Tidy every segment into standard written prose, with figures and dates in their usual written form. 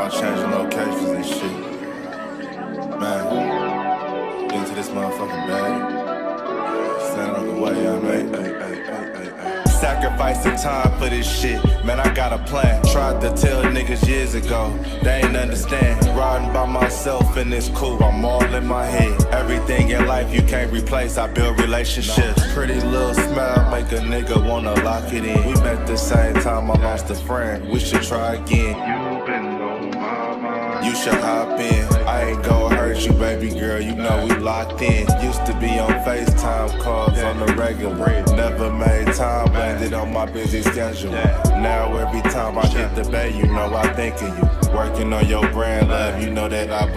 about changing locations and shit. Man, into this motherfucking bag. Stand on the way I made. Sacrificing time for this shit. Man, I got a plan. Tried to tell niggas years ago. They ain't understand. Riding by myself and it's cool. I'm all in my head. Everything in life you can't replace. I build relationships. Pretty little smile make a nigga wanna lock it in. We met the same time I lost a friend. We should try again. You been on my mind. You should hop in. I ain't gon' hurt you, baby girl. You know we locked in. Used to be on FaceTime calls on the regular. Never made time, landed on my busy schedule. Now every time I hit the bay, you know I think of you. Working on your brand, love, you know that I.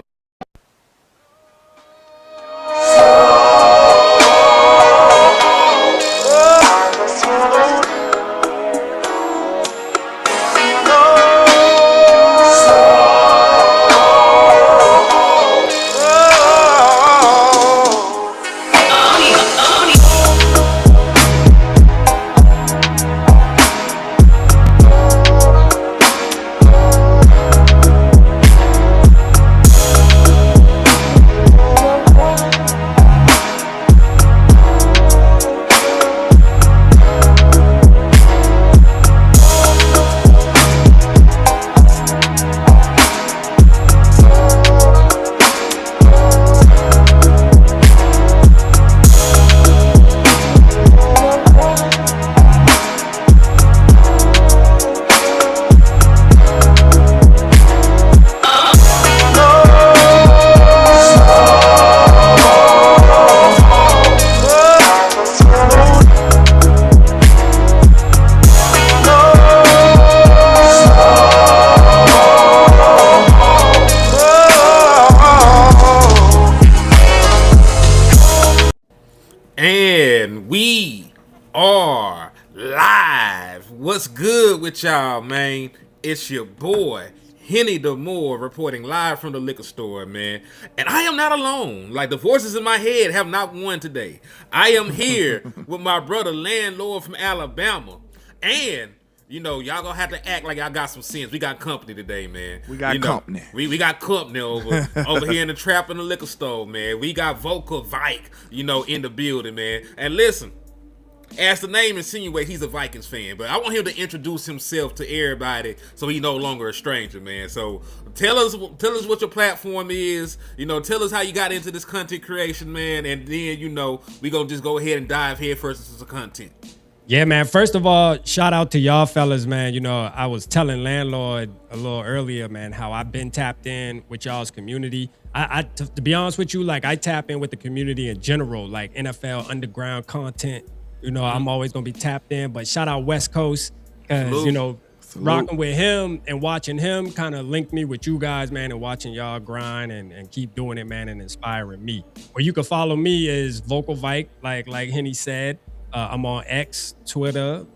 What's good with y'all, man? It's your boy, Henny the Moore, reporting live from the liquor store, man. And I am not alone. Like, the voices in my head have not won today. I am here with my brother, LandLord from Alabama. And, you know, y'all gonna have to act like y'all got some sense. We got company today, man. We got company. We got company over here in the trap in the liquor store, man. We got Vocal Vike, you know, in the building, man. And listen, as the name insinuates, he's a Vikings fan, but I want him to introduce himself to everybody so he's no longer a stranger, man. So tell us what your platform is, you know, tell us how you got into this content creation, man, and then, you know, we gonna just go ahead and dive head first into the content. Yeah, man. First of all, shout out to y'all fellas, man. You know, I was telling LandLord a little earlier, man, how I've been tapped in with y'all's community. To be honest with you, like, I tap in with the community in general, like NFL underground content. You know, I'm always going to be tapped in, but shout out West Coast, because, you know, rocking with him and watching him kind of linked me with you guys, man, and watching y'all grind and keep doing it, man, and inspiring me. Where you can follow me is Vocal Vike, like Henny said. I'm on X and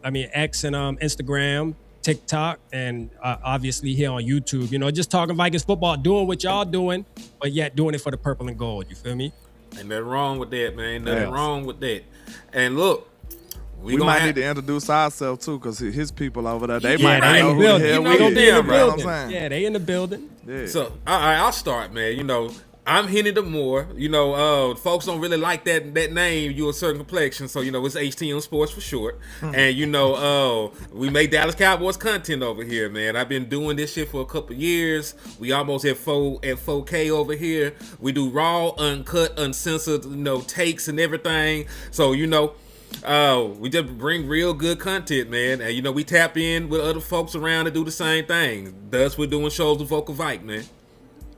Instagram, TikTok, and obviously here on YouTube. You know, just talking Vikings football, doing what y'all doing, but yet doing it for the purple and gold. You feel me? Ain't nothing wrong with that, man. Ain't nothing wrong with that. And look, we might need to introduce ourselves too, because his people over there, they in know the building. who the hell They gonna be in the building. Yeah, they in the building. Yeah. So, all right, I'll start, man. You know, I'm Henny the Moore. You know, folks don't really like that name. You a certain complexion, so you know it's HTM Sports for short. And you know, we make Dallas Cowboys content over here, man. I've been doing this shit for a couple years. We almost at 4K over here. We do raw, uncut, uncensored, you know, takes and everything. So you know, we just bring real good content, man. And you know, we tap in with other folks around to do the same thing. Thus, we're doing shows with Vocal Vike, man.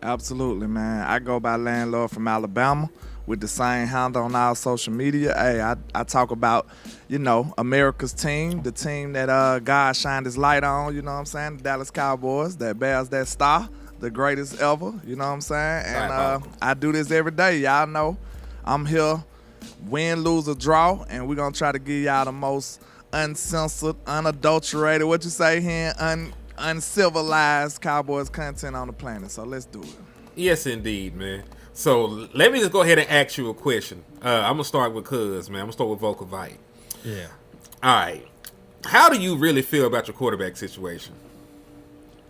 Absolutely, man. I go by LandLord from Alabama with the same handle on our social media. Hey, I talk about, you know, America's team, the team that God shined his light on, you know what I'm saying? The Dallas Cowboys, that bears that star, the greatest ever, you know what I'm saying? And I do this every day. Y'all know I'm here, win, lose, or draw, and we're going to try to give y'all the most uncensored, unadulterated, what you say here, uncivilized Cowboys content on the planet. So let's do it. Yes, indeed, man. So let me just go ahead and ask you a question. I'm gonna start with Cuz, man. I'm gonna start with Vocal Vike. Yeah. All right. How do you really feel about your quarterback situation?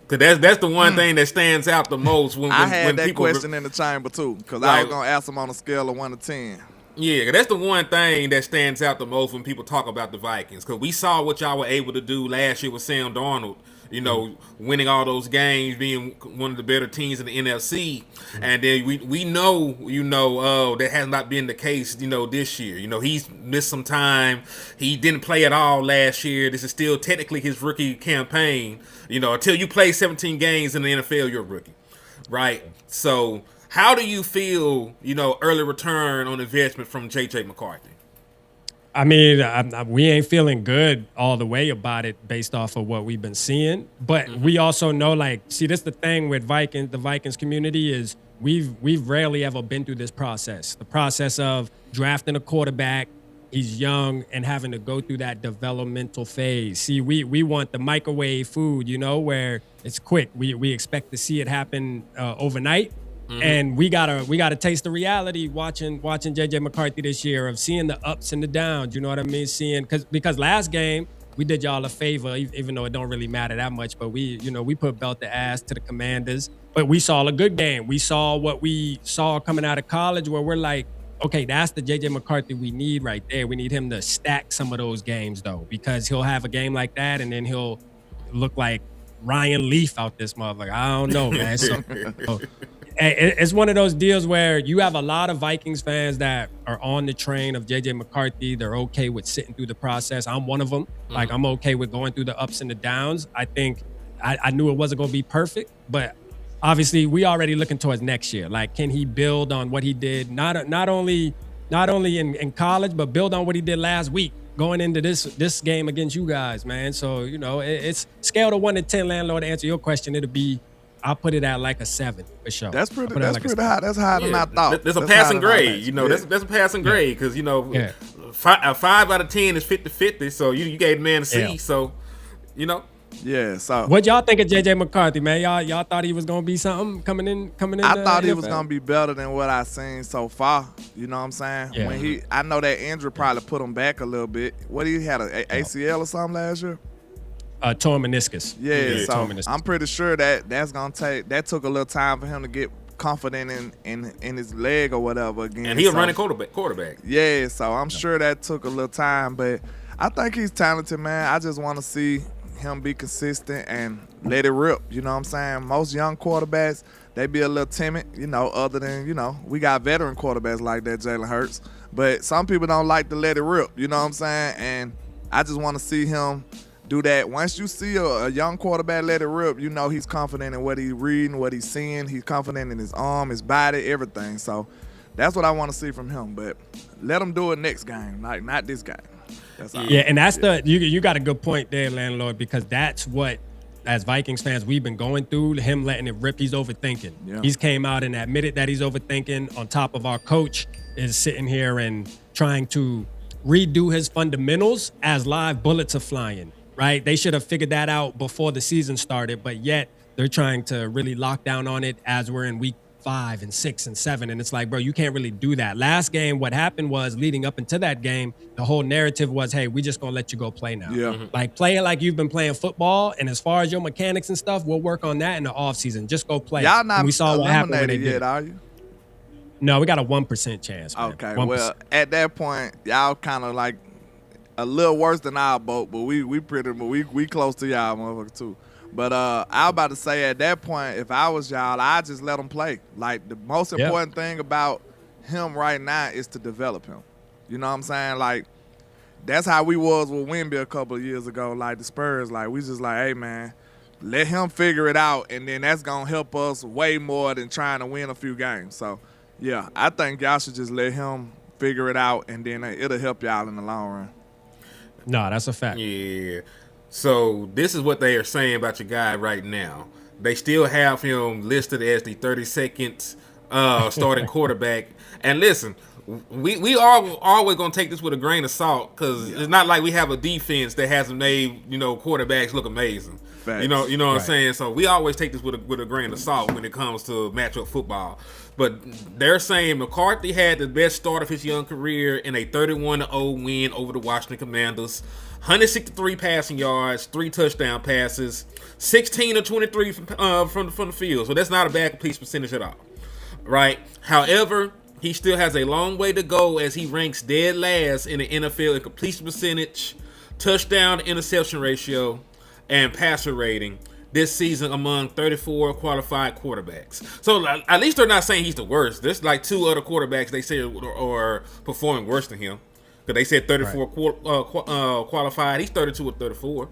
Cause that's the one thing that stands out the most when I had when that people question in the chamber too, because I was gonna ask him on a scale of 1 to 10. Yeah, that's the one thing that stands out the most when people talk about the Vikings. Because we saw what y'all were able to do last year with Sam Darnold, winning all those games, being one of the better teams in the NFC. And then we know, that has not been the case, this year. He's missed some time. He didn't play at all last year. This is still technically his rookie campaign. Until you play 17 games in the NFL, you're a rookie, right? So how do you feel, early return on investment from J.J. McCarthy? I mean, we ain't feeling good all the way about it based off of what we've been seeing. But we also know, this the thing with the Vikings community is we've rarely ever been through this process. The process of drafting a quarterback, he's young, and having to go through that developmental phase. See, we want the microwave food, where it's quick. We expect to see it happen overnight. And we gotta taste the reality watching JJ McCarthy this year of seeing the ups and the downs. You know what I mean? Because last game we did y'all a favor, even though it don't really matter that much. But we put belt to ass to the Commanders. But we saw a good game. We saw what we saw coming out of college, where we're like, okay, that's the JJ McCarthy we need right there. We need him to stack some of those games though, because he'll have a game like that and then he'll look like Ryan Leaf out this motherfucker. I don't know, man. So it's one of those deals where you have a lot of Vikings fans that are on the train of JJ McCarthy. They're okay with sitting through the process. I'm one of them. Like, I'm okay with going through the ups and the downs. I think I knew it wasn't going to be perfect, but obviously we already looking towards next year. Like, can he build on what he did, not only in college, but build on what he did last week going into this game against you guys, man. So, it's scale of 1 to 10, Landlord. To answer your question, it'll be, I'll put it at like a 7 for sure. That's pretty high. That's higher than I thought. There's a passing grade, that's a passing grade because 5 out of 10 is 50-50. So you gave the man a C. So Yeah. So what y'all think of JJ McCarthy, man? Y'all thought he was gonna be something coming in. I thought he was gonna be better than what I seen so far. You know what I'm saying? Yeah. I know that injury probably put him back a little bit. What he had a ACL or something last year? Torn meniscus. Yeah, so I'm pretty sure that took a little time for him to get confident in his leg or whatever again. And he's a running quarterback. Yeah, so I'm sure that took a little time, but I think he's talented, man. I just want to see him be consistent and let it rip. You know what I'm saying? Most young quarterbacks, they be a little timid, other than, we got veteran quarterbacks like that, Jalen Hurts. But some people don't like to let it rip, you know what I'm saying? And I just want to see him do that. Once you see a young quarterback let it rip, he's confident in what he's reading, what he's seeing. He's confident in his arm, his body, everything. So that's what I want to see from him. But let him do it next game, like not this game. And that's you got a good point there, Landlord, because that's what, as Vikings fans, we've been going through, him letting it rip. He's overthinking. Yeah. He's came out and admitted that he's overthinking. On top of our coach is sitting here and trying to redo his fundamentals as live bullets are flying. Right? They should have figured that out before the season started, but yet they're trying to really lock down on it as we're in week 5 and 6 and 7. And it's like, bro, you can't really do that. Last game, what happened was leading up into that game, the whole narrative was, hey, we just going to let you go play now. Yeah. Like, play it like you've been playing football. And as far as your mechanics and stuff, we'll work on that in the offseason. Just go play. Y'all not we saw what happened when they yet, did. Are you? No, we got a 1% chance, man. Okay, 1%. well, at that point, y'all kind of like a little worse than our boat, but we close to y'all motherfucker too. But I was about to say, at that point, if I was y'all, I'd just let him play. Like, the most important thing about him right now is to develop him. You know what I'm saying? Like, that's how we was with Wemby a couple of years ago, like the Spurs. Like, we just like, hey, man, let him figure it out, and then that's going to help us way more than trying to win a few games. So, yeah, I think y'all should just let him figure it out, and then it'll help y'all in the long run. No, that's a fact. Yeah. So this is what they are saying about your guy right now. They still have him listed as the 32nd starting quarterback. And listen, we are always gonna take this with a grain of salt because it's not like we have a defense that hasn't made quarterbacks look amazing. Facts. You know what I'm saying. So we always take this with a grain of salt when it comes to matchup football. But they're saying McCarthy had the best start of his young career in a 31-0 win over the Washington Commanders. 163 passing yards, 3 touchdown passes, 16 of 23 from the field. So that's not a bad completion percentage at all, right? However, he still has a long way to go as he ranks dead last in the NFL in completion percentage, touchdown to interception ratio, and passer rating this season among 34 qualified quarterbacks. So at least they're not saying he's the worst. There's like 2 other quarterbacks they say are performing worse than him. Because they said 34 qualified. He's 32 or 34.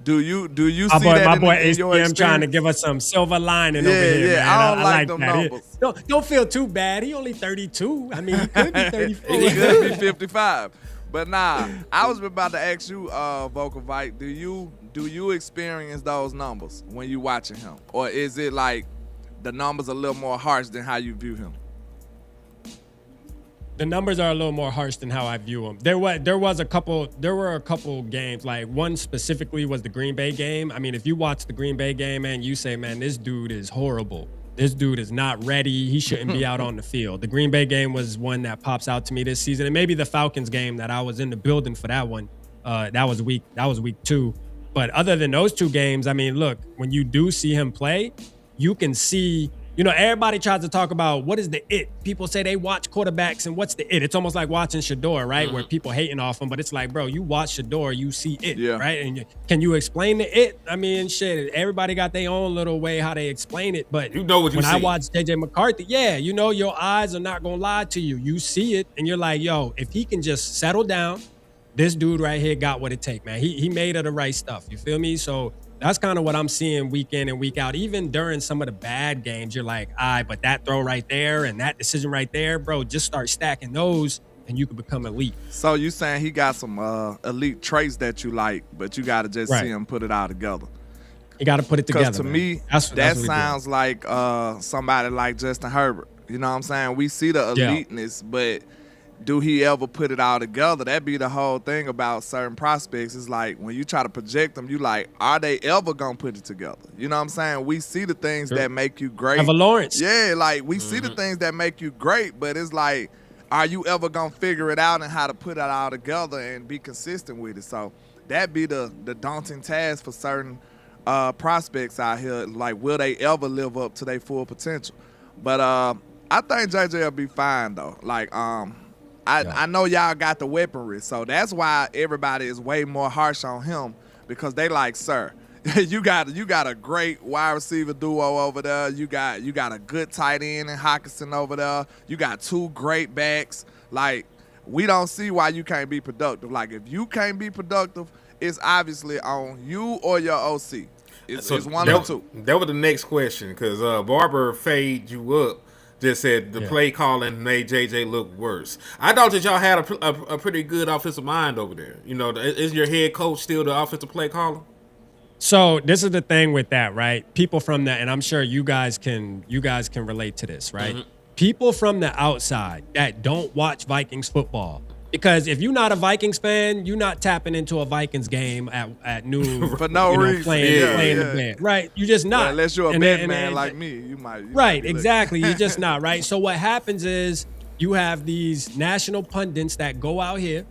Do you see my that boy in your HTM trying to experience? give us some silver lining over here, man. I don't like that. them numbers. Don't feel too bad. He only 32. I mean, he could be 34. He could be 55. But nah, I was about to ask you, Vocal Vite, do you experience those numbers when you watching him? Or is it like the numbers a little more harsh than how you view him? The numbers are a little more harsh than how I view them. There were a couple games, like one specifically was the Green Bay game. I mean, if you watch the Green Bay game, man, you say, man, this dude is horrible. This dude is not ready. He shouldn't be out on the field. The Green Bay game was one that pops out to me this season, and maybe the Falcons game that I was in the building for that one. That was week 2. But other than those 2 games, I mean, look, when you do see him play, you can see. Everybody tries to talk about what is the it. People say they watch quarterbacks and what's the it. It's almost like watching Shador, right? Where people hating off him, but it's like, bro, you watch Shador, you see it, right? And can you explain the it? I mean, shit, everybody got their own little way how they explain it, but what you see. I watch JJ McCarthy, your eyes are not gonna lie to you. You see it, and you're like, yo, if he can just settle down, this dude right here got what it take, man. He made of the right stuff. You feel me? So that's kind of what I'm seeing week in and week out. Even during some of the bad games, you're like, but that throw right there and that decision right there, bro, just start stacking those and you can become elite. So you saying he got some elite traits that you like, but you got to just see him put it all together. You got to put it together. Because to me, that sounds like somebody like Justin Herbert. You know what I'm saying? We see the eliteness, but do he ever put it all together? That be the whole thing about certain prospects. It's like when you try to project them, you like, are they ever going to put it together? You know what I'm saying? We see the things that make you great. Trevor Lawrence. Yeah, like we see the things that make you great, but it's like, are you ever going to figure it out and how to put it all together and be consistent with it? So that be the daunting task for certain prospects out here. Like, will they ever live up to their full potential? But I think JJ will be fine, though. Like, I know y'all got the weaponry, so that's why everybody is way more harsh on him because they like, sir, you got a great wide receiver duo over there. You got a good tight end in Hockenson over there. You got 2 great backs. Like, we don't see why you can't be productive. Like, if you can't be productive, it's obviously on you or your OC. It's one or 2. That was the next question because Barber fade you up. Just said the play calling made JJ look worse. I thought that y'all had a pretty good offensive mind over there. Is your head coach still the offensive play caller? So this is the thing with that, right? People from that, and I'm sure you guys can relate to this, right? Mm-hmm. People from the outside that don't watch Vikings football. Because if you're not a Vikings fan, you're not tapping into a Vikings game at noon for no reason. Playing the band, right? You're just not. Well, unless you're a bad man like me, you might. Right, exactly. You're just not, right? So what happens is you have these national pundits that go out here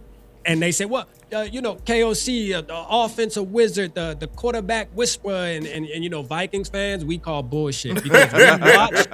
and they say, well, KOC, the offensive wizard, the quarterback whisperer, and Vikings fans, we call bullshit because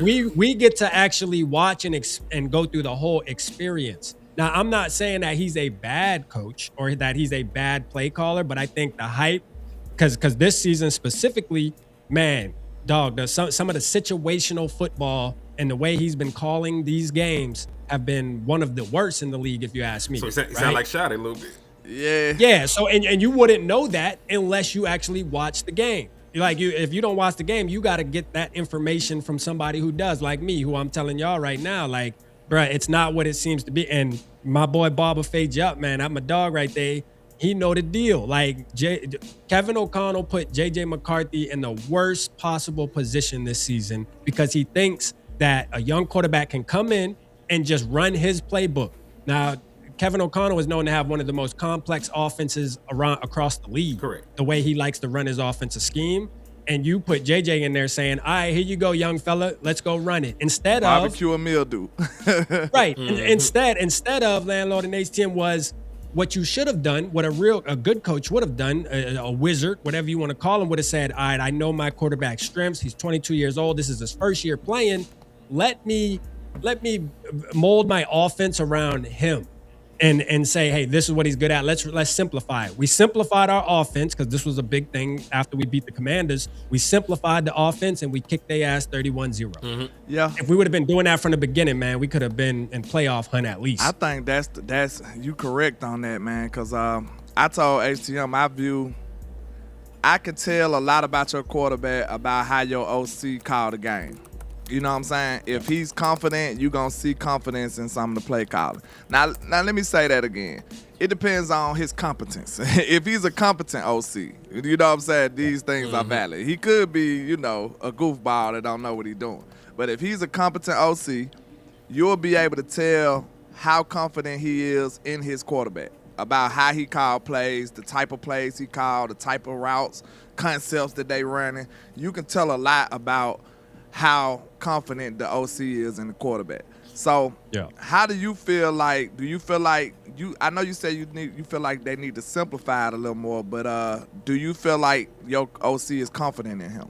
we get to actually watch and go through the whole experience. Now, I'm not saying that he's a bad coach or that he's a bad play caller, but I think the hype, because this season specifically, man, dog, some of the situational football and the way he's been calling these games have been one of the worst in the league, if you ask me. So it sound like Shotty a little bit. Yeah. Yeah, so and you wouldn't know that unless you actually watch the game. If you don't watch the game, you got to get that information from somebody who does, like me, who I'm telling y'all right now, like, bruh, it's not what it seems to be. And my boy Barber fade you up, man. I'm a dog right there. He know the deal. Like, Kevin O'Connell put J.J. McCarthy in the worst possible position this season because he thinks that a young quarterback can come in and just run his playbook. Now, Kevin O'Connell is known to have one of the most complex offenses across the league. Correct. The way he likes to run his offensive scheme. And you put JJ in there saying, all right, here you go, young fella, let's go run it. Instead of barbecue and mildew. right. Instead of LandLord and HTM was what you should have done, what a good coach would have done, a wizard, whatever you want to call him, would have said, all right, I know my quarterback's strengths. He's 22 years old. This is his first year playing. Let me mold my offense around him. And say, hey, this is what he's good at. Let's simplify it. We simplified our offense because this was a big thing after we beat the Commanders. We simplified the offense and we kicked their ass 31-0. Mm-hmm. Yeah. If we would have been doing that from the beginning, man, we could have been in playoff hunt at least. I think that's you correct on that, man. Because I told HTM I could tell a lot about your quarterback about how your OC called the game. You know what I'm saying? If he's confident, you're going to see confidence in some of the play calling. Now, let me say that again. It depends on his competence. If he's a competent OC, you know what I'm saying? These things are valid. He could be, a goofball that don't know what he's doing. But if he's a competent OC, you'll be able to tell how confident he is in his quarterback, about how he called plays, the type of plays he called, the type of routes, concepts that they running. You can tell a lot about how confident the OC is in the quarterback. So, how do you feel like? Do you feel like I know you say you feel like they need to simplify it a little more, but do you feel like your OC is confident in him?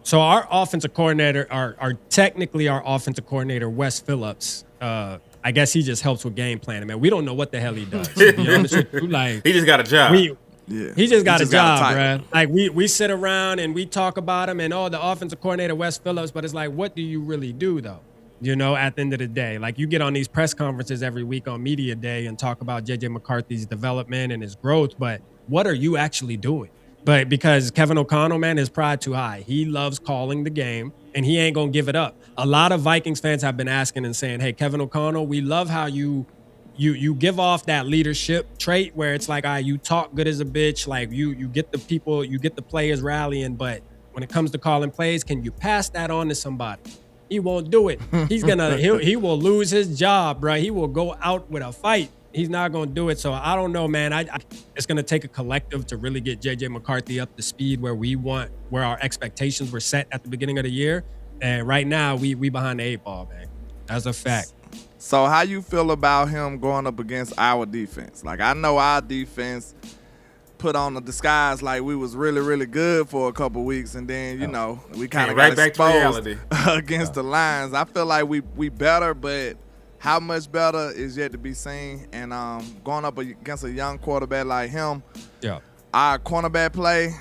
So our offensive coordinator, our offensive coordinator, Wes Phillips. I guess he just helps with game planning, man. We don't know what the hell he does. To be honest with you. Like, he just got a job. He just got a job, bro. Like we sit around and we talk about him and the offensive coordinator, Wes Phillips, but it's like, what do you really do though? At the end of the day, like you get on these press conferences every week on media day and talk about JJ McCarthy's development and his growth, but what are you actually doing? But because Kevin O'Connell, man, his pride too high. He loves calling the game and he ain't gonna give it up. A lot of Vikings fans have been asking and saying, hey, Kevin O'Connell, we love how you give off that leadership trait where it's like, you talk good as a bitch. Like you get the people, you get the players rallying. But when it comes to calling plays, can you pass that on to somebody? He won't do it. He will lose his job, bro. He will go out with a fight. He's not going to do it. So I don't know, man. It's going to take a collective to really get JJ McCarthy up to speed where our expectations were set at the beginning of the year. And right now we behind the 8 ball, man. That's a fact. So how you feel about him going up against our defense? Like, I know our defense put on the disguise like we was really, really good for a couple weeks, and then, we kind of got exposed against the Lions. I feel like we better, but how much better is yet to be seen. And going up against a young quarterback like him, our cornerback play,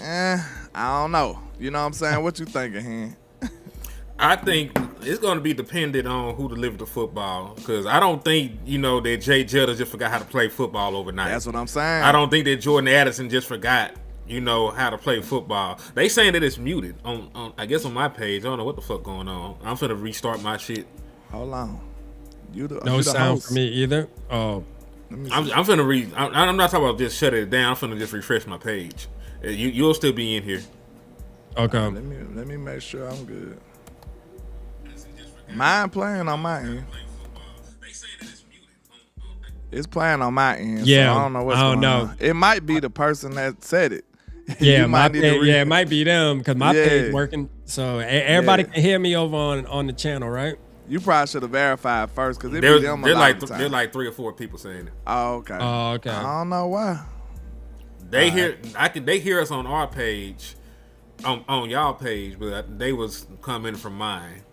I don't know. You know what I'm saying? What you thinking, Hen? I think it's going to be dependent on who delivers the football, because I don't think, that Jay Jetta just forgot how to play football overnight. That's what I'm saying. I don't think that Jordan Addison just forgot, how to play football. They saying that it's muted on I guess on my page. I don't know what the fuck going on. I'm finna restart my shit. Hold on. No sound for me either. Oh, I'm finna I'm not talking about just shut it down. I'm finna just refresh my page. You'll still be in here. Okay. Let me make sure I'm good. Mine playing on my end. It's playing on my end. Yeah, so I don't know what's going on. It might be the person that said it. Yeah, it might be them because my page working. So everybody can hear me over on the channel, right? You probably should have verified first because it they're be them a lot of the time. They're like 3 or 4 people saying it. Oh, okay. Oh, okay. I don't know why. They hear us on our page, on y'all page, but they was coming from mine.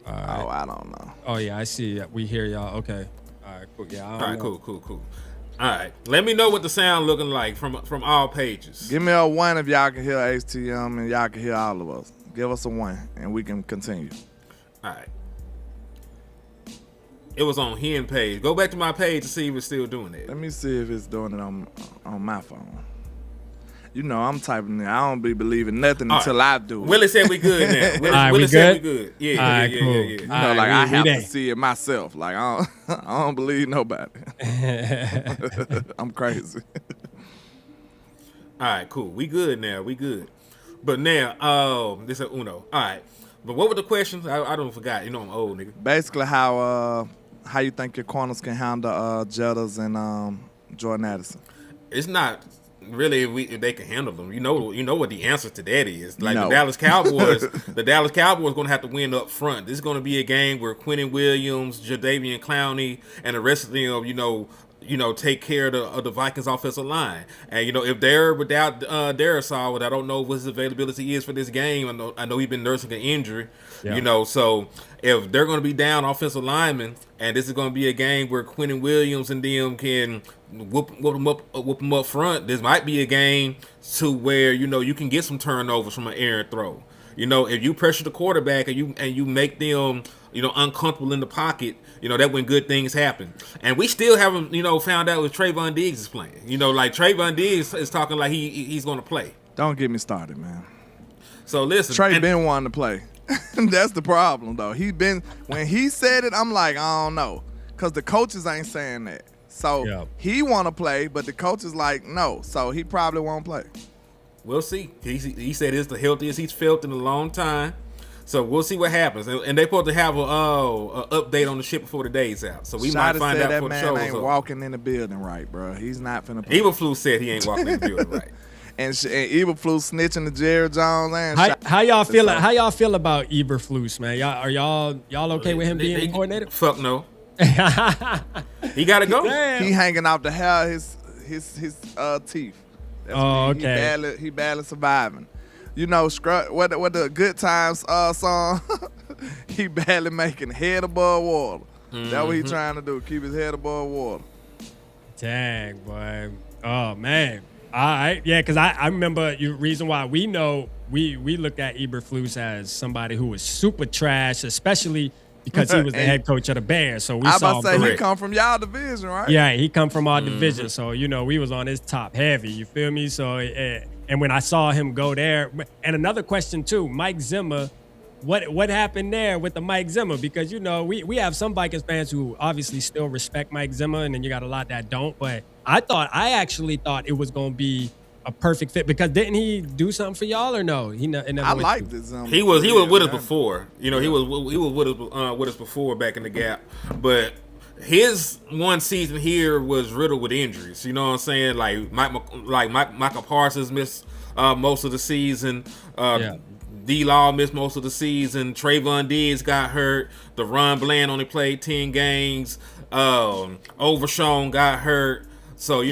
Right. Oh, I don't know. Oh yeah, I see. We hear y'all. Okay. All right. Cool. Yeah. All right. Cool. All right. Let me know what the sound looking like from all pages. Give me a 1 if y'all can hear HTM and y'all can hear all of us. Give us a 1 and we can continue. All right. It was on Hen page. Go back to my page to see if it's still doing it. Let me see if it's doing it on my phone. I'm typing it. I don't be believing nothing until I do it. Willie said we good now. Willie said we good. Yeah. Cool. I have to see it myself. Like, I don't believe nobody. I'm crazy. All right, cool. We good now. But now, this is Uno. All right. But what were the questions? I don't forgot. You know I'm old, nigga. Basically, how you think your corners can handle Jettas and Jordan Addison? It's not really if they can handle them. You know what the answer to that is. Like No. the Dallas Cowboys, going to have to win up front. This is going to be a game where Quentin Williams, Jadeveon Clowney, and the rest of them, take care of the Vikings offensive line. And if they're without Darrisaw, what I don't know what his availability is for this game. I know he's been nursing an injury. Yeah. So if they're going to be down offensive linemen, and this is going to be a game where Quentin Williams and them can whoop them up front, this might be a game to where you can get some turnovers from an errant throw. If you pressure the quarterback and you make them uncomfortable in the pocket, that when good things happen. And we still haven't found out if Trayvon Diggs is playing. Like Trayvon Diggs is talking like he's going to play. Don't get me started, man. So listen, Trey been wanting to play. That's the problem, though. When he said it, I'm like, I don't know, because the coaches ain't saying that. So he want to play, but the coach is like, no. So he probably won't play. We'll see. He said it's the healthiest he's felt in a long time. So we'll see what happens. And they're supposed to have a update on the shit before the day's out. So we might find out before the show. That man ain't walking in the building right, bro. He's not finna play. Eberflus said he ain't walking in the building right. And Eberflus snitching to Jerry Jones and how y'all feel? How y'all feel about Eberflus, man? Are y'all okay with him being the coordinator? Fuck no. He gotta go. Damn. He hanging out the hair his teeth. That's okay. He barely surviving. What the Good Times song? He barely making head above water. Mm-hmm. That's what he trying to do. Keep his head above water. Dang, boy. Oh man. All right. Yeah, because I remember the reason why we know we looked at Eberflus as somebody who was super trash, especially because he was the head coach of the Bears. So we saw him. He come from y'all division, right? Yeah, he come from our division. So, we was on his top heavy. You feel me? So, and when I saw him go there, and another question too, Mike Zimmer, what happened there with the Mike Zimmer? Because, we have some Vikings fans who obviously still respect Mike Zimmer, and then you got a lot that don't. But I actually thought it was going to be a perfect fit, because didn't he do something for y'all or no? I liked this. He was with us before. He was with us before back in the Gap, but his one season here was riddled with injuries. You know what I'm saying? Like Michael Parsons missed most of the season. D-Law missed most of the season. Trayvon Diggs got hurt. DeRon Bland only played 10 games. Overshown got hurt. So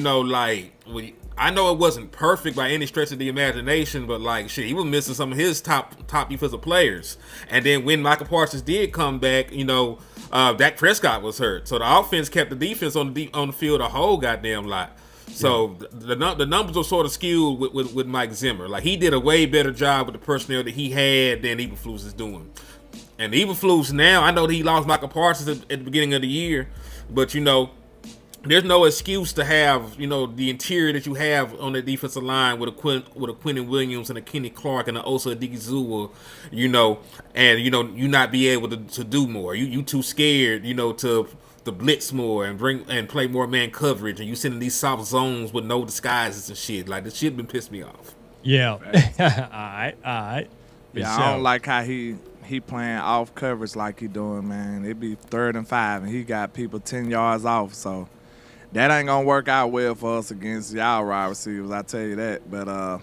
I know it wasn't perfect by any stretch of the imagination, but he was missing some of his top defensive players. And then when Michael Parsons did come back, Dak Prescott was hurt. So the offense kept the defense on the field a whole goddamn lot. So the numbers were sort of skewed with Mike Zimmer. Like, he did a way better job with the personnel that he had than Eberflus is doing. And Eberflus now, I know that he lost Michael Parsons at the beginning of the year, but there's no excuse to have, the interior that you have on the defensive line with a Quentin Williams and a Kenny Clark and an Osa Odigizua, and you not be able to do more. You too scared, to blitz more and play more man coverage, and you sending these soft zones with no disguises and shit. Like, this shit been pissed me off. Yeah. All right. Yeah, I don't like how he playing off coverage like he doing, man. It be 3rd and 5, and he got people 10 yards off, so that ain't gonna work out well for us against y'all wide receivers, I tell you that. But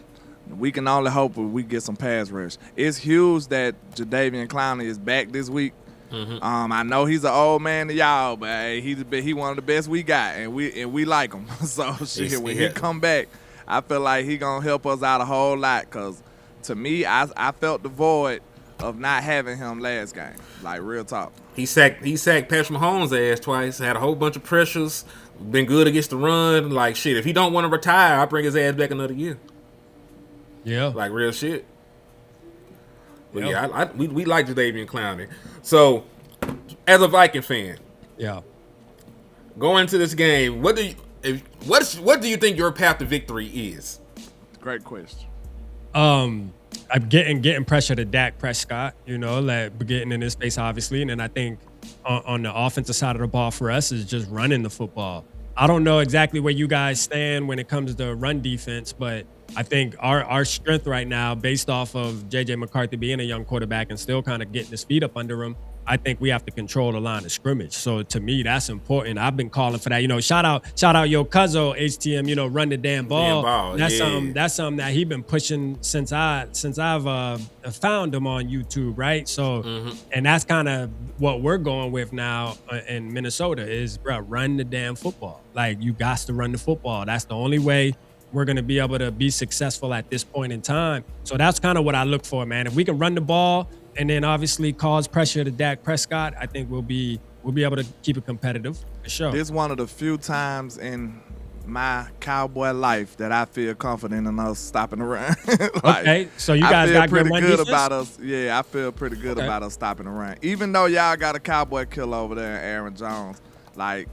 we can only hope we get some pass rush. It's huge that Jadeveon Clowney is back this week. Mm-hmm. I know he's an old man to y'all, but hey, he one of the best we got, and we like him. So when he come back, I feel like he gonna help us out a whole lot. Cause to me, I felt the void of not having him last game. Like, real talk. He sacked Patrick Mahomes' ass twice. Had a whole bunch of pressures. Been good against the run. Like, shit, if he don't want to retire, I'll bring his ass back another year. Yeah. Like, real shit. But we like Jadeveon Clowney. So, as a Viking fan, going into this game, what do you think your path to victory is? Great question. I'm getting pressure to Dak Prescott, getting in his face, obviously. And then I think on the offensive side of the ball for us is just running the football. I don't know exactly where you guys stand when it comes to run defense, but I think our strength right now, based off of J.J. McCarthy being a young quarterback and still kind of getting his feet up under him, I think we have to control the line of scrimmage. So to me, that's important. I've been calling for that. You know, shout out your cousin HTM. You know, run the damn ball. That's something that he been pushing since I've found him on YouTube, right? So, and that's kind of what we're going with now in Minnesota is, bro, run the damn football. Like, you got to run the football. That's the only way we're going to be able to be successful at this point in time. So that's kind of what I look for, man. If we can run the ball and then obviously cause pressure to Dak Prescott, I think we'll be able to keep it competitive for sure. This is one of the few times in my Cowboy life that I feel confident in us stopping the run. Okay, so you guys got good run defense? About us. Yeah, I feel pretty good about us stopping the run. Even though y'all got a Cowboy killer over there, Aaron Jones, like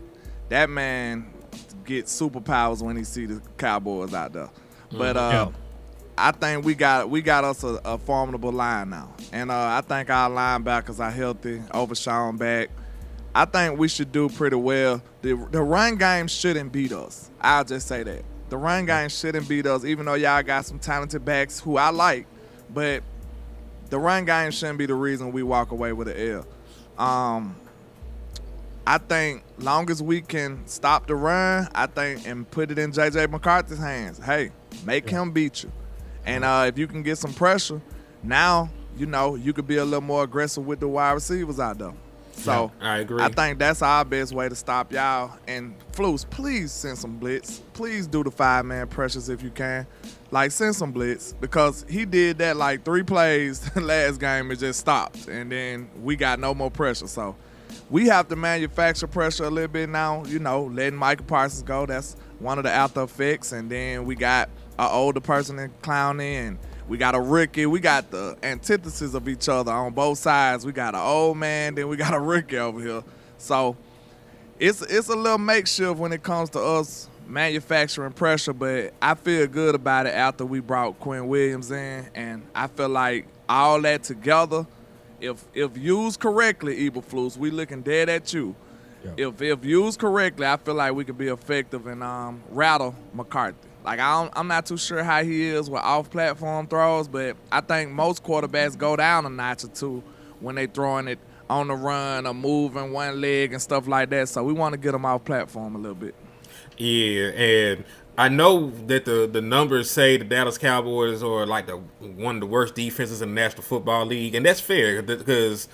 that man gets superpowers when he see the Cowboys out there. But I think we got us a formidable line now. And I think our linebackers are healthy, Overshawn back. I think we should do pretty well. The run game shouldn't beat us. I'll just say that. The run game shouldn't beat us, even though y'all got some talented backs who I like. But the run game shouldn't be the reason we walk away with an L. I think long as we can stop the run, and put it in J.J. McCarthy's hands, hey, make him beat you. And if you can get some pressure, now, you know, you could be a little more aggressive with the wide receivers out there. So I agree. I think that's our best way to stop y'all. And Flus, please send some blitz. Please do the 5-man pressures if you can. Like, send some blitz, because he did that like 3 plays last game. It just stopped, and then we got no more pressure. So we have to manufacture pressure a little bit now, you know, letting Micah Parsons go. That's one of the after effects. And then we got an older person in Clowney, and we got a rookie. We got the antithesis of each other on both sides. We got an old man, then we got a rookie over here. So it's a little makeshift when it comes to us manufacturing pressure, but I feel good about it after we brought Quinn Williams in, and I feel like all that together, if used correctly, Eberflus, we looking dead at you. Yeah. If used correctly, I feel like we could be effective and rattle McCarthy. Like, I'm not too sure how he is with off-platform throws, but I think most quarterbacks go down a notch or two when they throwing it on the run or moving one leg and stuff like that. So we want to get them off-platform a little bit. Yeah, and I know that the numbers say the Dallas Cowboys are like one of the worst defenses in the National Football League, and that's fair because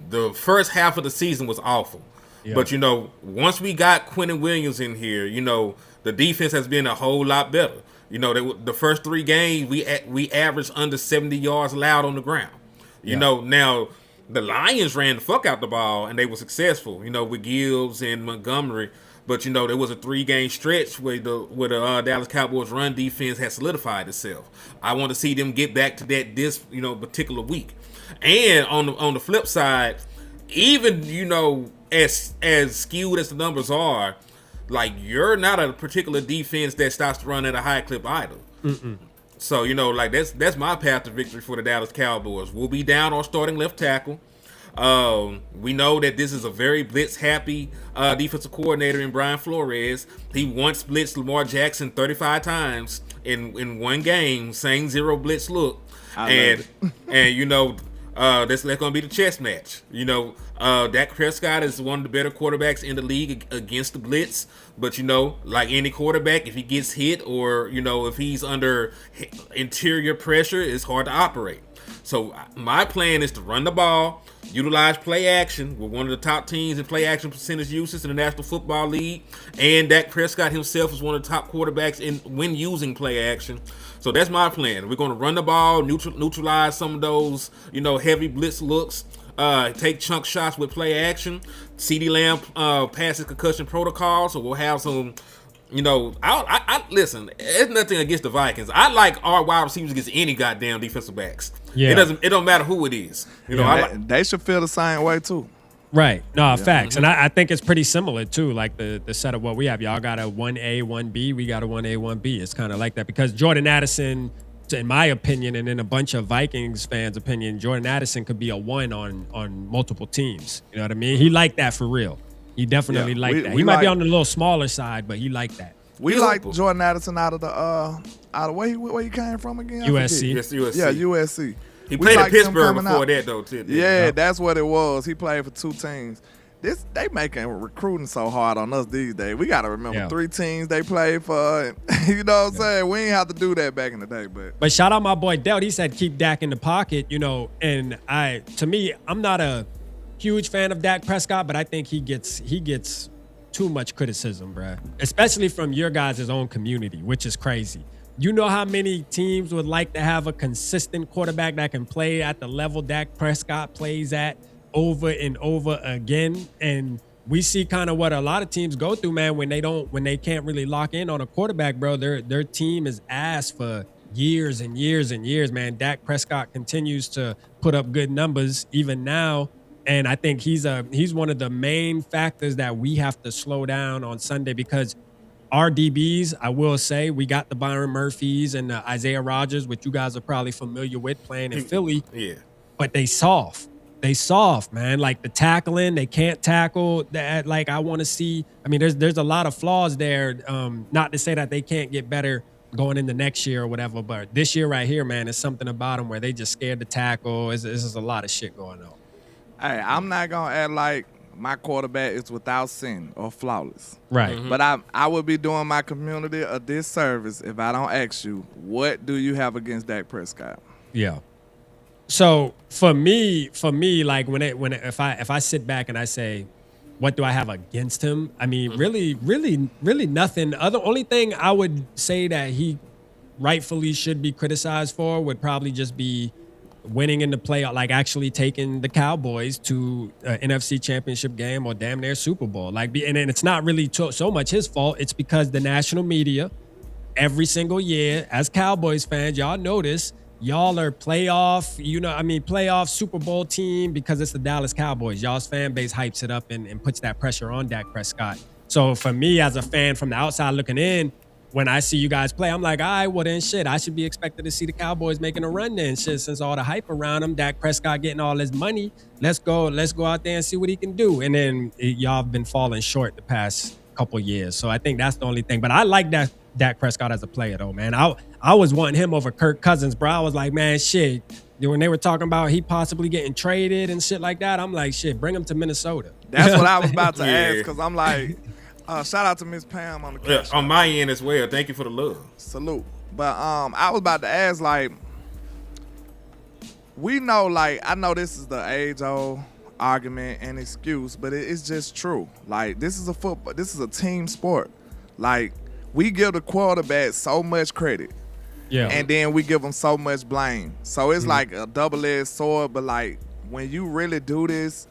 the first half of the season was awful. Yeah. But, you know, once we got Quentin Williams in here, you know, the defense has been a whole lot better. You know, the first 3 games, we averaged under 70 yards allowed on the ground. You know, now the Lions ran the fuck out the ball, and they were successful, you know, with Gibbs and Montgomery. But, you know, there was a 3-game stretch where the Dallas Cowboys run defense had solidified itself. I want to see them get back to that this, you know, particular week. And on the flip side, even, you know, as skewed as the numbers are, like, you're not a particular defense that starts to run at a high clip either. So, you know, like, that's my path to victory for the Dallas Cowboys. We'll be down on starting left tackle. We know that this is a very blitz-happy defensive coordinator in Brian Flores. He once blitzed Lamar Jackson 35 times in one game, same 0 blitz look. And you know, that's going to be the chess match. You know, Dak Prescott is one of the better quarterbacks in the league against the blitz. But, you know, like any quarterback, if he gets hit or, you know, if he's under interior pressure, it's hard to operate. So my plan is to run the ball, utilize play action. We're one of the top teams in play action percentage uses in the National Football League. And Dak Prescott himself is one of the top quarterbacks when using play action. So that's my plan. We're going to run the ball, neutralize some of those, you know, heavy blitz looks, take chunk shots with play action. CeeDee Lamb passes concussion protocol, so we'll have some, you know, I listen, it's nothing against the Vikings. I like our wide receivers against any goddamn defensive backs. Yeah. It don't matter who it is. You know, they should feel the same way too. Right. No, facts. And I think it's pretty similar too, like the setup what we have. Y'all got a 1A, 1B, we got a 1A, 1B. It's kind of like that because Jordan Addison, in my opinion, and in a bunch of Vikings fans' opinion, Jordan Addison could be a 1 on multiple teams. You know what I mean? He liked that for real. He definitely liked that. He might be on the little smaller side, but he liked that. We He's like hopeful. Jordan Addison out of where he came from again? I USC. forget. Yes, USC. Yeah, USC. He We played like at him Pittsburgh coming before out. that, though, too. Yeah, that's what it was. He played for 2 teams. They making recruiting so hard on us these days. We got to remember 3 teams they played for. And, you know what I'm saying? We ain't have to do that back in the day. But shout out my boy Delt. He said keep Dak in the pocket, you know. And to me, I'm not a huge fan of Dak Prescott, but I think he gets too much criticism, bruh. Especially from your guys' own community, which is crazy. You know how many teams would like to have a consistent quarterback that can play at the level Dak Prescott plays at over and over again? And we see kind of what a lot of teams go through, man, when they can't really lock in on a quarterback, bro. Their team is ass for years and years and years, man. Dak Prescott continues to put up good numbers even now. And I think he's one of the main factors that we have to slow down on Sunday, because our DBs, I will say, we got the Byron Murphys and the Isaiah Rodgers, which you guys are probably familiar with playing in Philly. Yeah. But they soft. They soft, man. Like the tackling, they can't tackle. That, like, I want to see. I mean, there's a lot of flaws there. Not to say that they can't get better going into next year or whatever, but this year right here, man, there's something about them where they just scared to tackle. This is a lot of shit going on. Hey, I'm not going to act like my quarterback is without sin or flawless. Right. But I would be doing my community a disservice if I don't ask you, what do you have against Dak Prescott? Yeah. So for me, like if I sit back and I say, what do I have against him? I mean, really nothing. Only thing I would say that he rightfully should be criticized for would probably just be winning in the playoff, like actually taking the Cowboys to an NFC Championship game or damn near Super Bowl. Like, and it's not really so much his fault. It's because the national media, every single year, as Cowboys fans, y'all notice y'all are playoff Super Bowl team because it's the Dallas Cowboys. Y'all's fan base hypes it up and puts that pressure on Dak Prescott. So for me, as a fan from the outside looking in, when I see you guys play, I'm like, all right, well then shit, I should be expected to see the Cowboys making a run then shit, since all the hype around him, Dak Prescott getting all his money. Let's go out there and see what he can do. And then y'all have been falling short the past couple years. So I think that's the only thing. But I like Dak Prescott as a player though, man. I was wanting him over Kirk Cousins, bro. I was like, man, shit. When they were talking about he possibly getting traded and shit like that, I'm like, shit, bring him to Minnesota. That's what I was about to ask, Yeah. because I'm like, shout out to Miss Pam on the Yeah, cash. on my end as well. Thank you for the love. Salute. But I was about to ask, like, we know, like, I know this is the age-old argument and excuse, but it's just true. Like, this is a team sport. Like, we give the quarterback so much credit. Yeah. And then we give them so much blame. So it's like a double-edged sword, but like when you really do this,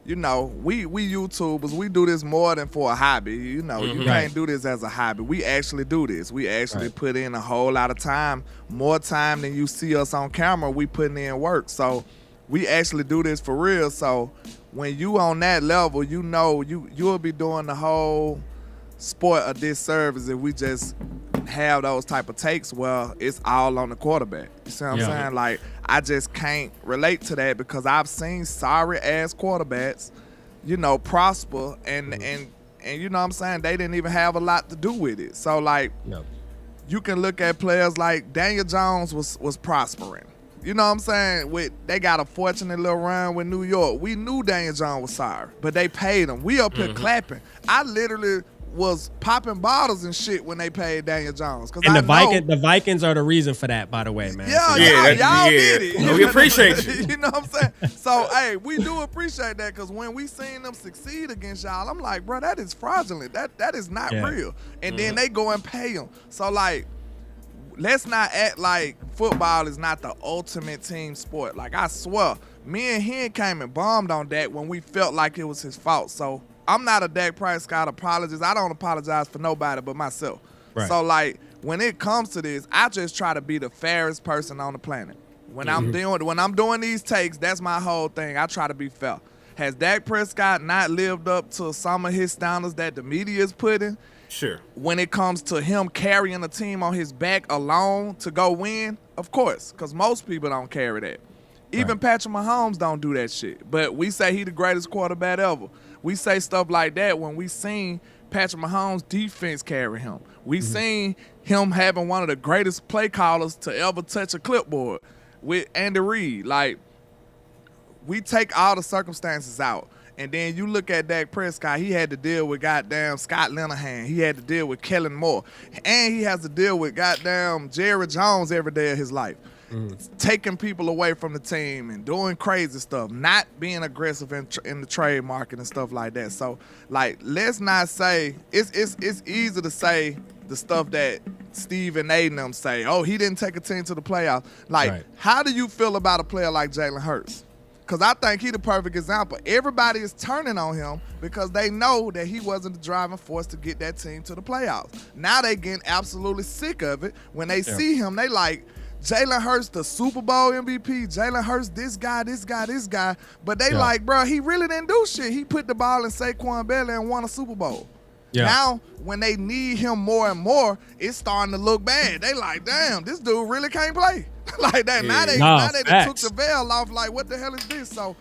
you know, we YouTubers, we do this more than for a hobby. You know, you can't do this as a hobby. We actually do this. We actually put in a whole lot of time, more time than you see us on camera. We putting in work. So we actually do this for real. So when you on that level, you know, you'll be doing the whole sport a disservice if we just have those type of takes. Well, it's all on the quarterback. You see what I'm saying? Like, I just can't relate to that because I've seen sorry ass quarterbacks, you know, prosper and you know what I'm saying, they didn't even have a lot to do with it. So like you can look at players like Daniel Jones was prospering. You know what I'm saying? They got a fortunate little run with New York. We knew Daniel Jones was sorry, but they paid him. We up here clapping. I literally was popping bottles and shit when they paid Daniel Jones. And the Vikings are the reason for that, by the way, man. Y'all did it. We appreciate you. You know what I'm saying? So, hey, we do appreciate that because when we seen them succeed against y'all, I'm like, bro, that is fraudulent. That is not real. And then they go and pay them. So, like, let's not act like football is not the ultimate team sport. Like, I swear, me and him came and bombed on that when we felt like it was his fault. So, I'm not a Dak Prescott apologist. I don't apologize for nobody but myself. Right. So, like, when it comes to this, I just try to be the fairest person on the planet. When I'm doing these takes, that's my whole thing. I try to be fair. Has Dak Prescott not lived up to some of his standards that the media is putting? Sure. When it comes to him carrying a team on his back alone to go win, of course, because most people don't carry that. Even Patrick Mahomes don't do that shit. But we say he the greatest quarterback ever. We say stuff like that when we seen Patrick Mahomes' defense carry him. We seen him having one of the greatest play callers to ever touch a clipboard with Andy Reid. Like, we take all the circumstances out. And then you look at Dak Prescott, he had to deal with goddamn Scott Linehan. He had to deal with Kellen Moore. And he has to deal with goddamn Jerry Jones every day of his life. Taking people away from the team and doing crazy stuff, not being aggressive in the trade market and stuff like that. So, like, let's not say it's easy to say the stuff that Steve and Aiden them say. Oh, he didn't take a team to the playoffs. Like, how do you feel about a player like Jalen Hurts? Because I think he's the perfect example. Everybody is turning on him because they know that he wasn't the driving force to get that team to the playoffs. Now they getting absolutely sick of it. When they see him, they like, Jalen Hurts, the Super Bowl MVP. Jalen Hurts, this guy. But they like, bro, he really didn't do shit. He put the ball in Saquon Barkley and won a Super Bowl. Yeah. Now, when they need him more and more, it's starting to look bad. They like, damn, this dude really can't play. Like that. Yeah. Now they took the veil off. Like, what the hell is this? So,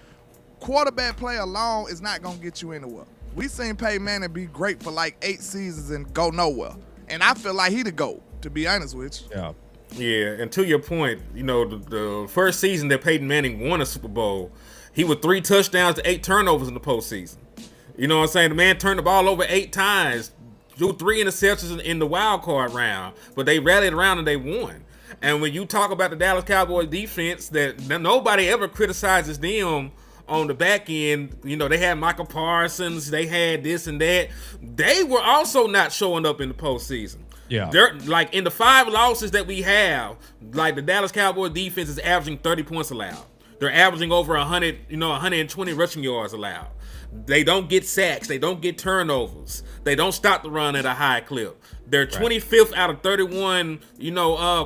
quarterback play alone is not going to get you anywhere. We seen Peyton Manning be great for like 8 seasons and go nowhere. And I feel like he the GOAT, to be honest with you. Yeah. Yeah, and to your point, you know, the first season that Peyton Manning won a Super Bowl, he was 3 touchdowns to 8 turnovers in the postseason. You know what I'm saying? The man turned the ball over 8 times, threw 3 interceptions in the wild card round, but they rallied around and they won. And when you talk about the Dallas Cowboys defense, that nobody ever criticizes them on the back end. You know, they had Michael Parsons, they had this and that. They were also not showing up in the postseason. Yeah, they're like in the 5 losses that we have, like the Dallas Cowboys defense is averaging 30 points allowed. They're averaging over 120 rushing yards allowed. They don't get sacks. They don't get turnovers. They don't stop the run at a high clip. They're 25th out of 31,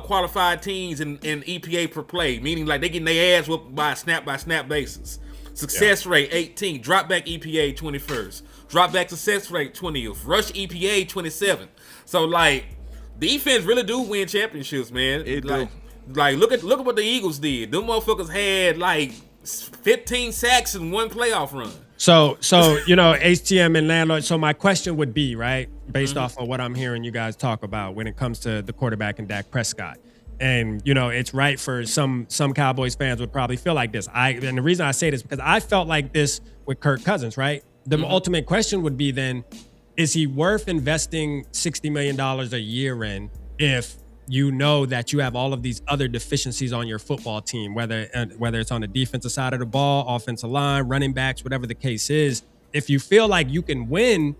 qualified teams in EPA per play, meaning like they getting their ass whooped by snap basis. Success rate 18, drop back EPA 21st, drop back success rate 20th, rush EPA 27th. So like, defense really do win championships, man. It like, do. Like look at what the Eagles did. Them motherfuckers had like 15 sacks in one playoff run. So HTM and LandLord. So my question would be, right, based off of what I'm hearing you guys talk about when it comes to the quarterback and Dak Prescott. And, it's right for some Cowboys fans would probably feel like this. And the reason I say this because I felt like this with Kirk Cousins, right? The ultimate question would be then, is he worth investing $60 million a year in if you know that you have all of these other deficiencies on your football team, whether it's on the defensive side of the ball, offensive line, running backs, whatever the case is? If you feel like you can win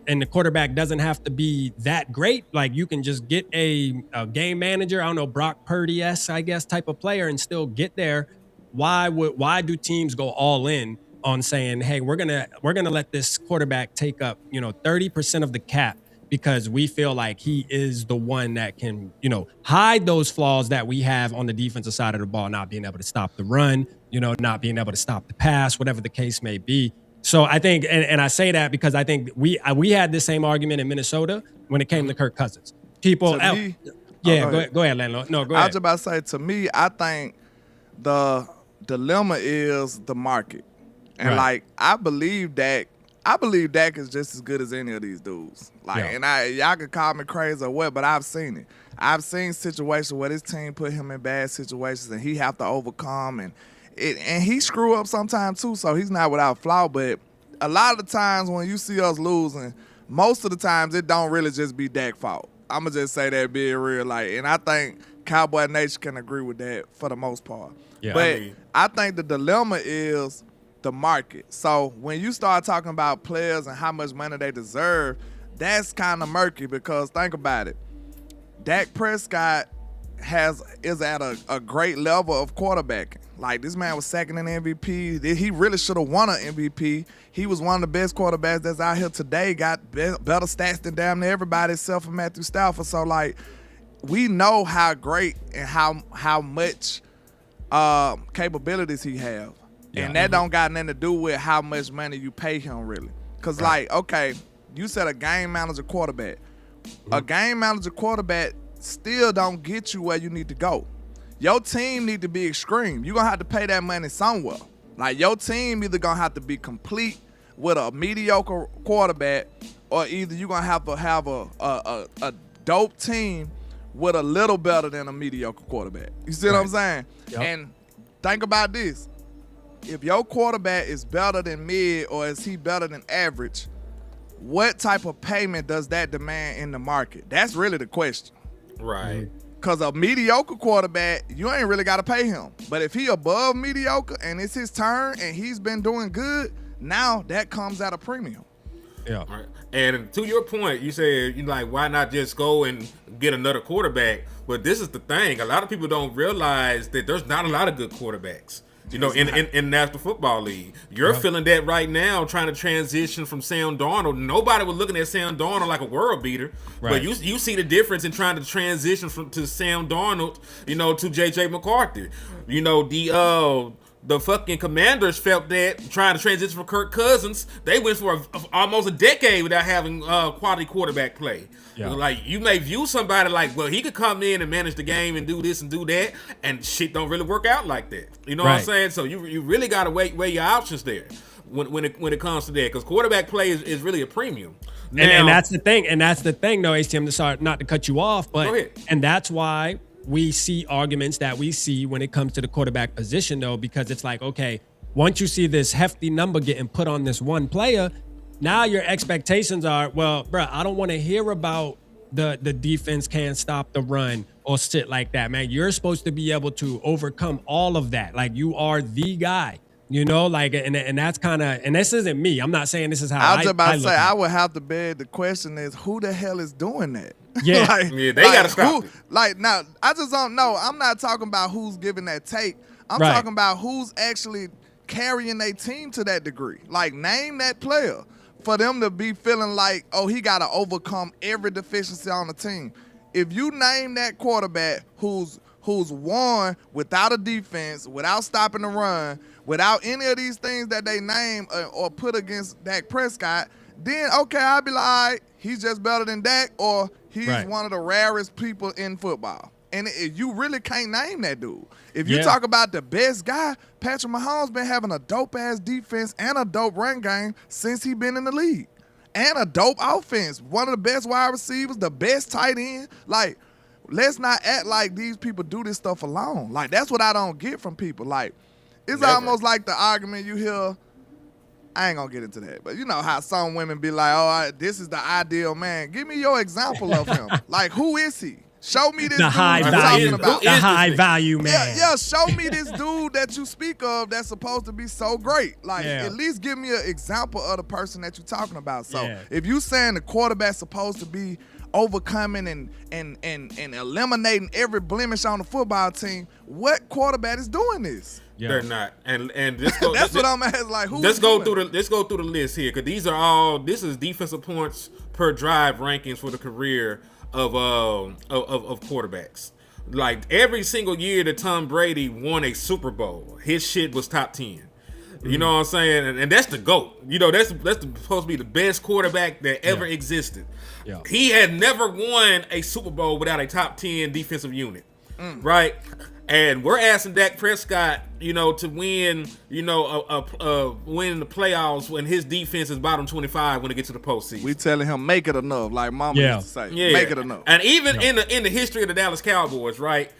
and the quarterback doesn't have to be that great, like you can just get a game manager, I don't know, Brock Purdy-esque, I guess, type of player and still get there, why do teams go all in on saying, hey, we're gonna let this quarterback take up 30% of the cap because we feel like he is the one that can hide those flaws that we have on the defensive side of the ball, not being able to stop the run, not being able to stop the pass, whatever the case may be. So I think, and I say that because I think we had this same argument in Minnesota when it came to Kirk Cousins. People, go ahead, LandLord. No, go ahead. I was just about to say, to me, I think the dilemma is the market. And I believe Dak is just as good as any of these dudes. Y'all can call me crazy or what, but I've seen it. I've seen situations where this team put him in bad situations and he have to overcome and he screw up sometimes too, so he's not without flaw. But a lot of the times when you see us losing, most of the times it don't really just be Dak's fault. I'ma just say that being real, and I think Cowboy Nation can agree with that for the most part. Yeah, but I think the dilemma is the market. So when you start talking about players and how much money they deserve, that's kind of murky because think about it. Dak Prescott is at a great level of quarterbacking. Like, this man was second in MVP. He really should have won an MVP. He was one of the best quarterbacks that's out here today, got better stats than damn near everybody except for Matthew Stafford. So, we know how great and how much capabilities he have. Yeah. And that don't got nothing to do with how much money you pay him, really. Because, okay, you said a game manager quarterback. A game manager quarterback still don't get you where you need to go. Your team need to be extreme. You're going to have to pay that money somewhere. Your team either going to have to be complete with a mediocre quarterback or either you're gonna have a dope team with a little better than a mediocre quarterback. You see what I'm saying? Yep. And think about this. If your quarterback is better than mid or is he better than average, what type of payment does that demand in the market? That's really the question. Right. Because a mediocre quarterback, you ain't really got to pay him. But if he above mediocre and it's his turn and he's been doing good, now that comes at a premium. Yeah. Right. And to your point, you said, why not just go and get another quarterback? But this is the thing. A lot of people don't realize that there's not a lot of good quarterbacks. In National Football League. You're feeling that right now, trying to transition from Sam Darnold. Nobody was looking at Sam Darnold like a world beater. Right. But you see the difference in trying to transition to Sam Darnold, to J.J. McCarthy. The fucking Commanders felt that trying to transition from Kirk Cousins, they went for almost a decade without having quality quarterback play. Yeah. Like, you may view somebody like, well, he could come in and manage the game and do this and do that, and shit don't really work out like that. You know what I'm saying? So you really got to weigh your options there when it comes to that, because quarterback play is really a premium. Now, and that's the thing. And that's the thing, though, HTM, not to cut you off, but go ahead. And that's why we see arguments that we see when it comes to the quarterback position, though, because it's like, okay, once you see this hefty number getting put on this one player, now your expectations are, well, bro, I don't want to hear about the defense can't stop the run or shit like that, man. You're supposed to be able to overcome all of that. Like, you are the guy, and that's kind of, and this isn't me. I'm not saying this is how I was about to say, I it. would have to beg the question is, who the hell is doing that? Yeah. They got to stop it. Now, I just don't know. I'm not talking about who's giving that take. I'm Right. talking about who's actually carrying their team to that degree. Like, name that player for them to be feeling like, oh, he got to overcome every deficiency on the team. If you name that quarterback who's won without a defense, without stopping the run, without any of these things that they name or put against Dak Prescott, then, okay, I'll be like, all right, he's just better than Dak, or he's one of the rarest people in football. And you really can't name that dude. If you talk about the best guy, Patrick Mahomes been having a dope-ass defense and a dope run game since he been in the league. And a dope offense. One of the best wide receivers, the best tight end. Like, let's not act like these people do this stuff alone. Like, that's what I don't get from people. Like, it's almost like the argument you hear. I ain't gonna get into that, but you know how some women be like, oh, this is the ideal man. Give me your example of him. Like, who is he? Show me this The dude high you're value, talking about. the high value man. Yeah, show me this dude that you speak of that's supposed to be so great. Like, at least give me an example of the person that you're talking about. So if you saying the quarterback's supposed to be overcoming and eliminating every blemish on the football team, what quarterback is doing this? Yeah. They're not, and just go. That's what I'm asking. Like, who? Let's go through the list here, because these are all. This is defensive points per drive rankings for the career of quarterbacks. Like, every single year that Tom Brady won a Super Bowl, his shit was top 10. You know what I'm saying? And that's the GOAT. That's supposed to be the best quarterback that ever existed. Yeah. He had never won a Super Bowl without a top 10 defensive unit, right? And we're asking Dak Prescott, to win, win the playoffs when his defense is bottom 25 when it gets to the postseason. We telling him, make it enough, like Mama used to say. Make it enough. And even in the history of the Dallas Cowboys, right?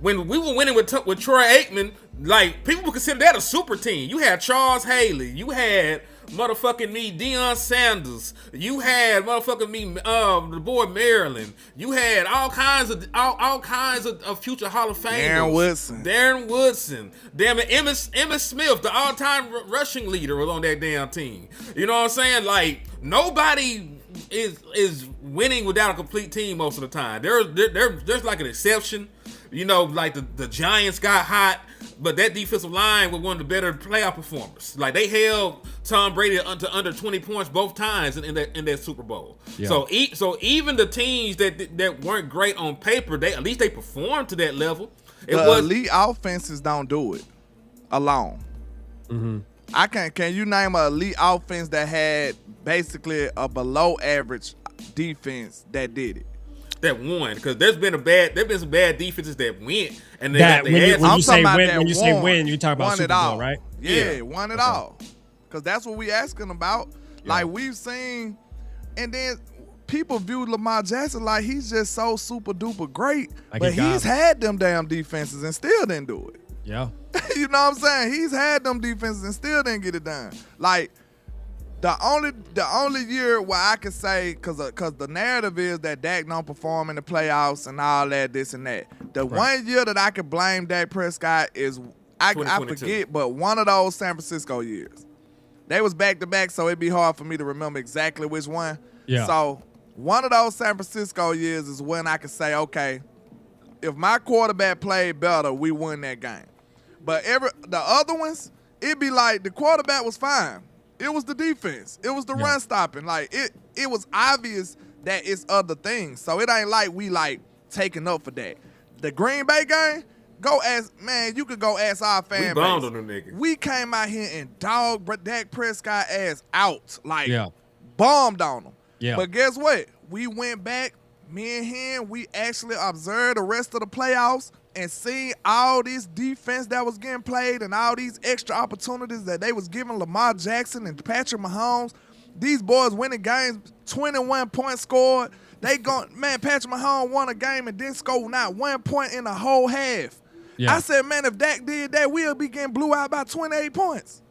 When we were winning with Troy Aikman, like, people would consider that a super team. You had Charles Haley. You had motherfucking me, Deion Sanders. You had motherfucking me, the boy Maryland. You had all kinds of future Hall of Famers. Darren Woodson. Damn it, Emmitt Smith, the all-time rushing leader, was on that damn team. You know what I'm saying? Like, nobody is winning without a complete team most of the time. There's like an exception. Like the Giants got hot, but that defensive line was one of the better playoff performers. Like, they held Tom Brady to under 20 points both times in that Super Bowl. Yeah. So even the teams that weren't great on paper, at least they performed to that level. Elite offenses don't do it alone. Mm-hmm. Can you name an elite offense that had basically a below average defense that did it? That won, because there's been some bad defenses that went, and when you say win, you talk about Super Bowl, right? Yeah, won it all. Because that's what we asking about. Yeah. Like, we've seen, and then people view Lamar Jackson like he's just so super duper great, Like but he got he's them. had them damn defenses and still didn't do it. Yeah. You know what I'm saying? He's had them defenses and still didn't get it done. Like the only year where I can say, cause the narrative is that Dak don't perform in the playoffs and all that, this and that. The one year that I could blame Dak Prescott is I 2022. forget, but one of those San Francisco years. They was back to back, so it'd be hard for me to remember exactly which one. Yeah. So one of those San Francisco years is when I could say, okay, if my quarterback played better, we won that game. But the other ones, it'd be like the quarterback was fine. It was the defense. It was the run stopping. Like it was obvious that it's other things. So it ain't like we like taking up for that. The Green Bay game, you could go ask our fan We bombed base. on them niggas. We came out here and dogged Dak Prescott ass out. Like Yeah. bombed on him. Yeah. But guess what? We went back, me and him, we actually observed the rest of the playoffs and seen all this defense that was getting played and all these extra opportunities that they was giving Lamar Jackson and Patrick Mahomes. These boys winning games, 21 points scored. Patrick Mahomes won a game and didn't score not 1 point in the whole half. Yeah. I said, man, if Dak did that, we'll be getting blew out by 28 points.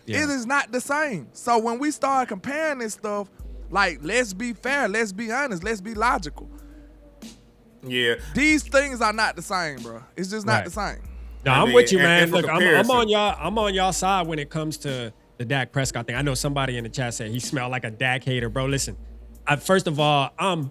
Yeah. It is not the same. So when we start comparing this stuff, like, let's be fair, let's be honest, let's be logical. Yeah. These things are not the same, bro. It's just not Right. the same. No, I I'm mean, with you, and man. for Look, I'm comparison- on y'all. I'm on y'all side when it comes to the Dak Prescott thing. I know somebody in the chat said he smelled like a Dak hater, bro. Listen, first of all,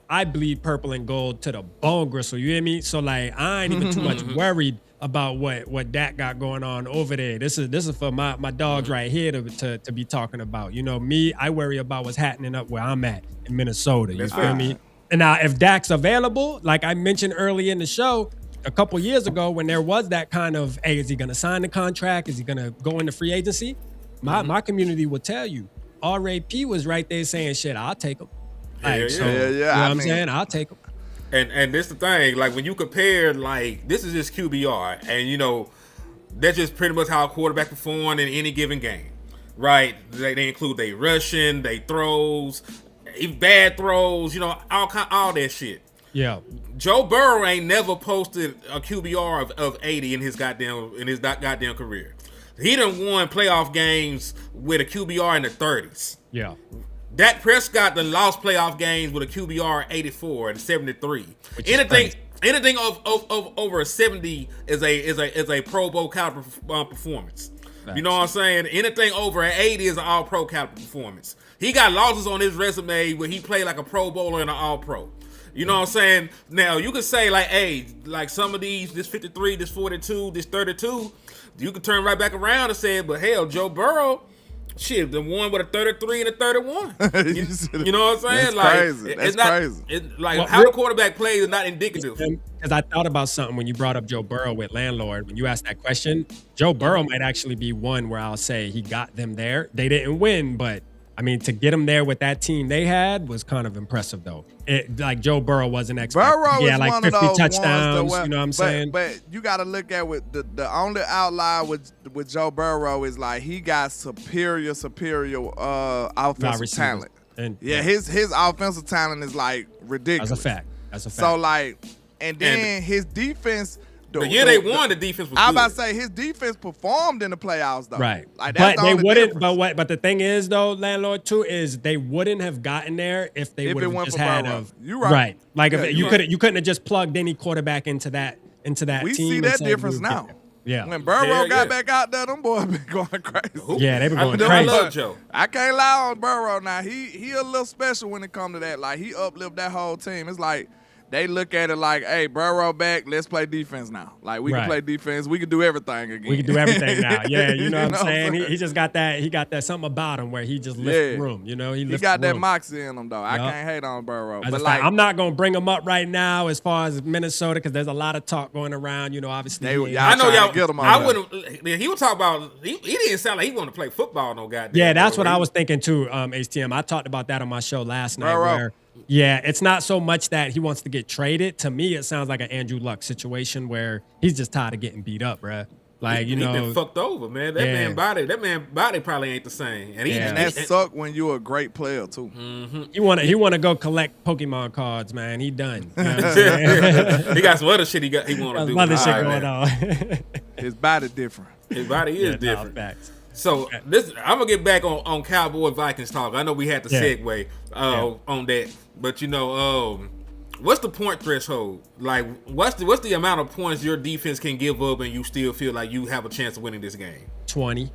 I bleed purple and gold to the bone gristle. You hear me? So like, I ain't even too much worried about what Dak got going on over there. This is for my dogs right here to be talking about. You know, me, I worry about what's happening up where I'm at in Minnesota. You That's feel fair. me? And now, if Dak's available, like I mentioned early in the show, a couple years ago when there was that kind of, hey, is he going to sign the contract? Is he going to go into free agency? My community will tell you. RAP was right there saying, shit, I'll take him. Yeah, yeah. Yeah, You know what I'm saying? I'll take him. And this the thing, like when you compare, like this is just QBR, and you know that's just pretty much how a quarterback perform in any given game, right? They include they rushing, they throws, even bad throws, you know, all that shit. Yeah. Joe Burrow ain't never posted a QBR of 80 in his goddamn career. He done won playoff games with a QBR in the 30s. Yeah. Dak Prescott done lost playoff games with a QBR 84 and 73. Which is Anything of over a 70 is a Pro Bowl caliber performance. You know what I'm saying? Anything over an 80 is an All Pro caliber performance. He got losses on his resume where he played like a Pro Bowler and an All Pro. You know what I'm saying? Now you could say like, hey, like some of these, this 53, this 42, this 32, you could turn right back around and say, but hell, Joe Burrow. Shit, the one with a 33 and a 31. You know what I'm saying? That's like, crazy. That's crazy. Like how the quarterback plays is not indicative. Because I thought about something when you brought up Joe Burrow with LandLord. When you asked that question, Joe Burrow might actually be one where I'll say he got them there. They didn't win, but I mean, to get them there with that team they had was kind of impressive, though. Like Joe Burrow wasn't expected. Burrow is like one 50 of those touchdowns. ones You know what I'm saying? But you got to look at with the only outlier with Joe Burrow is like he got superior offensive receivers. talent. And His offensive talent is like ridiculous. That's a fact. That's a fact. So like, and then his defense. The year they won, the defense was I good. about to say his defense performed in the playoffs though. Right. Like But that's the they only wouldn't. difference. But the thing is, though, LandLord too, is they wouldn't have gotten there if they If would it have went just for had Burrow. a You right. Like Yeah, if you you couldn't have just plugged any quarterback into that We team. see and that said, difference "We'll get now. there." Yeah. When Burrow Hell got yeah. back out there, them boys been going crazy. Yeah, they been going I crazy. love Joe. I can't lie on Burrow now. He a little special when it come to that. Like he uplift that whole team. It's like they look at it like, hey, Burrow back, let's play defense now. Like we Right. can play defense. We can do everything again. We can do everything now. Yeah, you know what I'm saying? saying? He just got that. He got that something about him where he just lifts the room. You know, he He lifts got the that room. moxie in him though. I Yup. can't hate on Burrow. As a But fact, like I'm not gonna bring him up right now as far as Minnesota because there's a lot of talk going around. You know, obviously. They- he ain't- y'all I know trying to y'all. get him on I there. wouldn't. He would talk about. He didn't sound like he wanted to play football. No goddamn. Yeah, that's what bro. I was thinking too, HTM. I talked about that on my show last night. Burrow. Where, yeah, it's not so much that he wants to get traded. To me, it sounds like an Andrew Luck situation where he's just tired of getting beat up, bruh. Like, he been fucked over, man. That man body probably ain't the same. And that suck when you're a great player too. He wanna go collect Pokemon cards, man. He done. You know what I'm saying? He got some other shit he wanna do. Some other shit going on. His body different. His body is different. Facts. So I'm gonna get back on Cowboy Vikings talk. I know we had to segue on that, but what's the point threshold? Like, what's the amount of points your defense can give up and you still feel like you have a chance of winning this game? 20.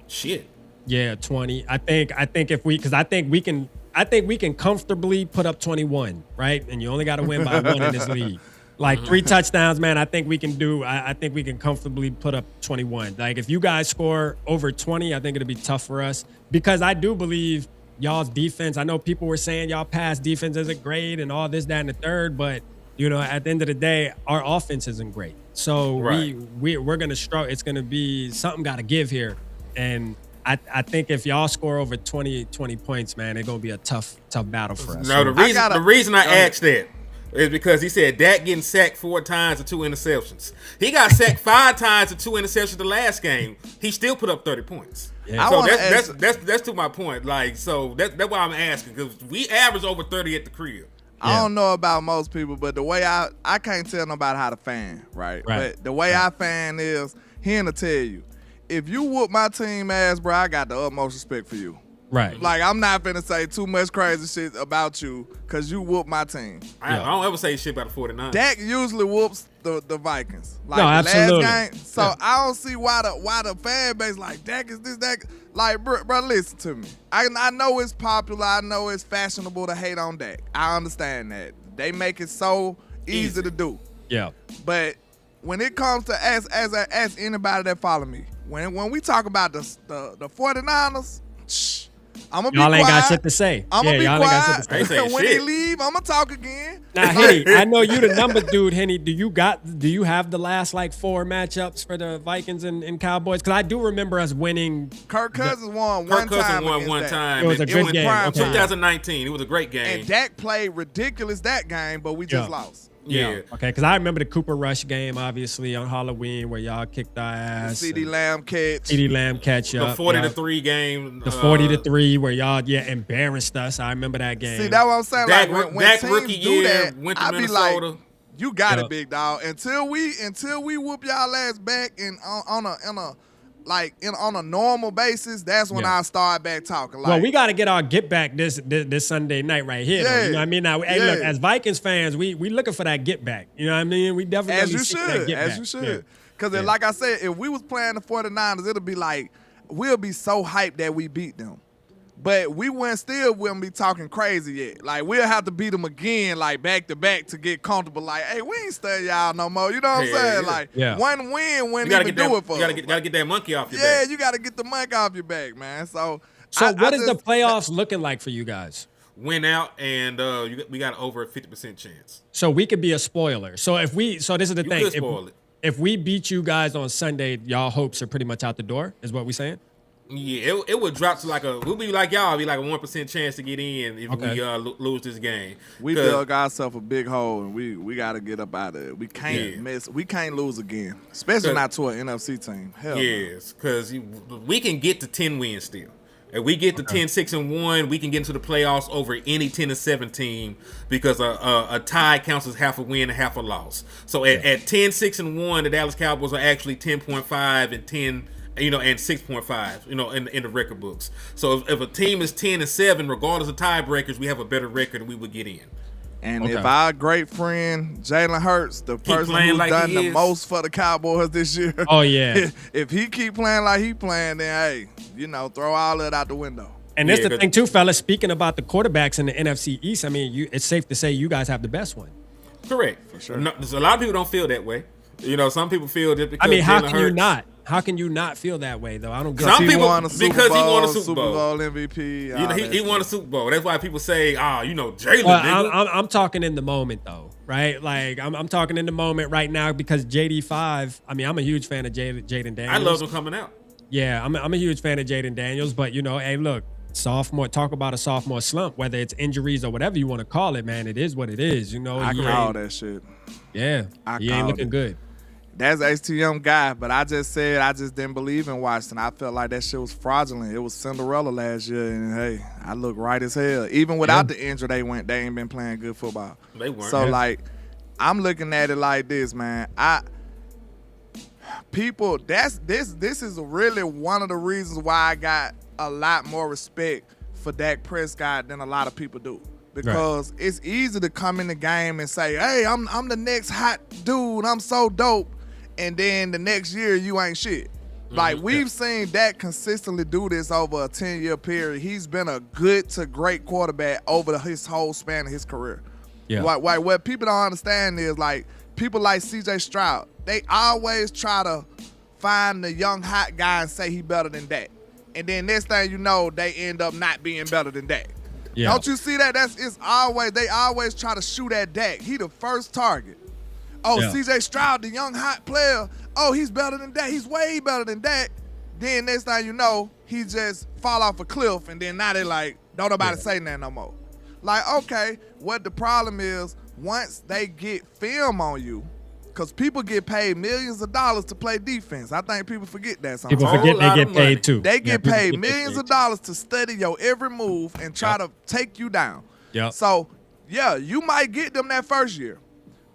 Shit. Yeah, 20. I think if we can comfortably put up 21, right? And you only got to win by 1 in this league. Like 3 touchdowns, man. I think we can comfortably put up 21. Like, if you guys score over 20, I think it'll be tough for us, because I do believe y'all's defense. I know people were saying y'all pass defense isn't great and all this, that, and the third, but at the end of the day, our offense isn't great. So we're gonna struggle. It's gonna be something got to give here, and I think if y'all score over 20 points, man, it's gonna be a tough battle for us. No, the reason I asked that is because he said Dak getting sacked 4 times and 2 interceptions. He got sacked 5 times and 2 interceptions the last game. He still put up 30 points. Yeah. So that's to my point. Like, so that's why I'm asking, because we average over 30 at the crib. I don't know about most people, but the way I can't tell nobody how to fan, right? But the way I fan is, he'll tell you, if you whoop my team ass, bro, I got the utmost respect for you. Right. Like, I'm not finna say too much crazy shit about you because you whoop my team. I don't ever say shit about the 49ers. Dak usually whoops the Vikings. Like, no, the absolutely. last game. So I don't see why the fan base like, Dak is this, Dak. Like, bro, listen to me. I know it's popular. I know it's fashionable to hate on Dak. I understand that. They make it so easy to do. Yeah. But when it comes to as anybody that follow me, when we talk about the 49ers, I'm gonna be quiet. Y'all ain't got shit to say. I'm gonna be quiet. When they leave, I'm gonna talk again. Now, Henny, I know you the number dude, Henny. Do you have the last 4 matchups for the Vikings and Cowboys? Because I do remember us winning. Kirk Cousins won one time. It was a good game. Prime 2019. It was a great game. And Dak played ridiculous that game, but we just lost. Yeah. Okay, because I remember the Cooper Rush game, obviously, on Halloween, where y'all kicked our ass. CeeDee Lamb catch. CeeDee Lamb catch up. The 40-3 game. The 40-3, where y'all embarrassed us. I remember that game. See, that's what I'm saying. Dak, like, when Dak teams rookie do year, that, went to I be Minnesota. like, you got it, big dog. Until we whoop y'all ass back and on a normal basis, that's when I start back talking. Like, well, we got to get our get back this Sunday night right here. Yeah, you know what I mean? Now, hey, look, as Vikings fans, we looking for that get back. You know what I mean? We definitely as you should. Because like I said, if we was playing the 49ers, it'll be like, we'll be so hyped that we beat them. But we wouldn't be talking crazy yet. Like, we'll have to beat them again, like, back to back to get comfortable. Like, hey, we ain't studying y'all no more. You know what I'm saying? Yeah. Like, one win wouldn't even do it for us. You gotta get that monkey off your back. back. Yeah, you gotta get the monkey off your back, man. So what is the playoffs looking like for you guys? Win out, and we got over a 50% chance. So we could be a spoiler. So this is the thing. Could spoil it. If we beat you guys on Sunday, y'all hopes are pretty much out the door, is what we saying? Yeah, it would drop to we'll be like y'all, be like a 1% chance to get in if we lose this game. We dug ourselves a big hole, and we got to get up out of it. We can't we can't lose again, especially not to an NFC team. Hell yes, because we can get to 10 wins still. If we get to 10-6-1, we can get into the playoffs over any 10-7 team, because a tie counts as half a win and half a loss. So at 10-6-1, the Dallas Cowboys are actually 10.5 and 10. And 6.5, in the record books. So if a team is 10-7, regardless of tiebreakers, we have a better record and we would get in. And if our great friend Jalen Hurts, the person who's done the most for the Cowboys this year, if he keep playing like he playing, then hey, throw all that out the window. And that's the thing too, fellas. Speaking about the quarterbacks in the NFC East, I mean, it's safe to say you guys have the best one. Correct, for sure. No, a lot of people don't feel that way. Some people feel just because. I mean, how can Hurts, you not? How can you not feel that way, though? I don't get it. Some people, because he won a Super Bowl MVP. He won a Super Bowl. That's why people say, Jalen. Well, I'm talking in the moment, though, right? Like, I'm talking in the moment right now because JD5, I mean, I'm a huge fan of Jaden Daniels. I love him coming out. Yeah, I'm a huge fan of Jaden Daniels, but, hey, look, talk about a sophomore slump, whether it's injuries or whatever you want to call it, man. It is what it is, I call that shit. Yeah, he ain't looking good. That's HTM guy, but I just said I just didn't believe in Washington. I felt like that shit was fraudulent. It was Cinderella last year, and hey, I look right as hell. Even without the injury, they ain't been playing good football. They weren't. So like, I'm looking at it like this, man. This is really one of the reasons why I got a lot more respect for Dak Prescott than a lot of people do. Because it's easy to come in the game and say, hey, I'm the next hot dude. I'm so dope. And then the next year, you ain't shit. Like, we've seen Dak consistently do this over a 10-year period. He's been a good to great quarterback over his whole span of his career. Yeah. What people don't understand is, like, people like C.J. Stroud, they always try to find the young hot guy and say he better than Dak. And then next thing you know, they end up not being better than Dak. Yeah. Don't you see that? They always try to shoot at Dak. He the first target. Oh, C.J. Stroud, the young hot player. Oh, he's better than Dak. He's way better than Dak. Then next thing you know, he just fall off a cliff, and then now they like, don't nobody say nothing no more. Like, okay, what the problem is, once they get film on you, because people get paid millions of dollars to play defense. I think people forget that sometimes. People forget they get paid too. They get paid millions of dollars to study your every move and try to take you down. Yep. So, yeah, you might get them that first year.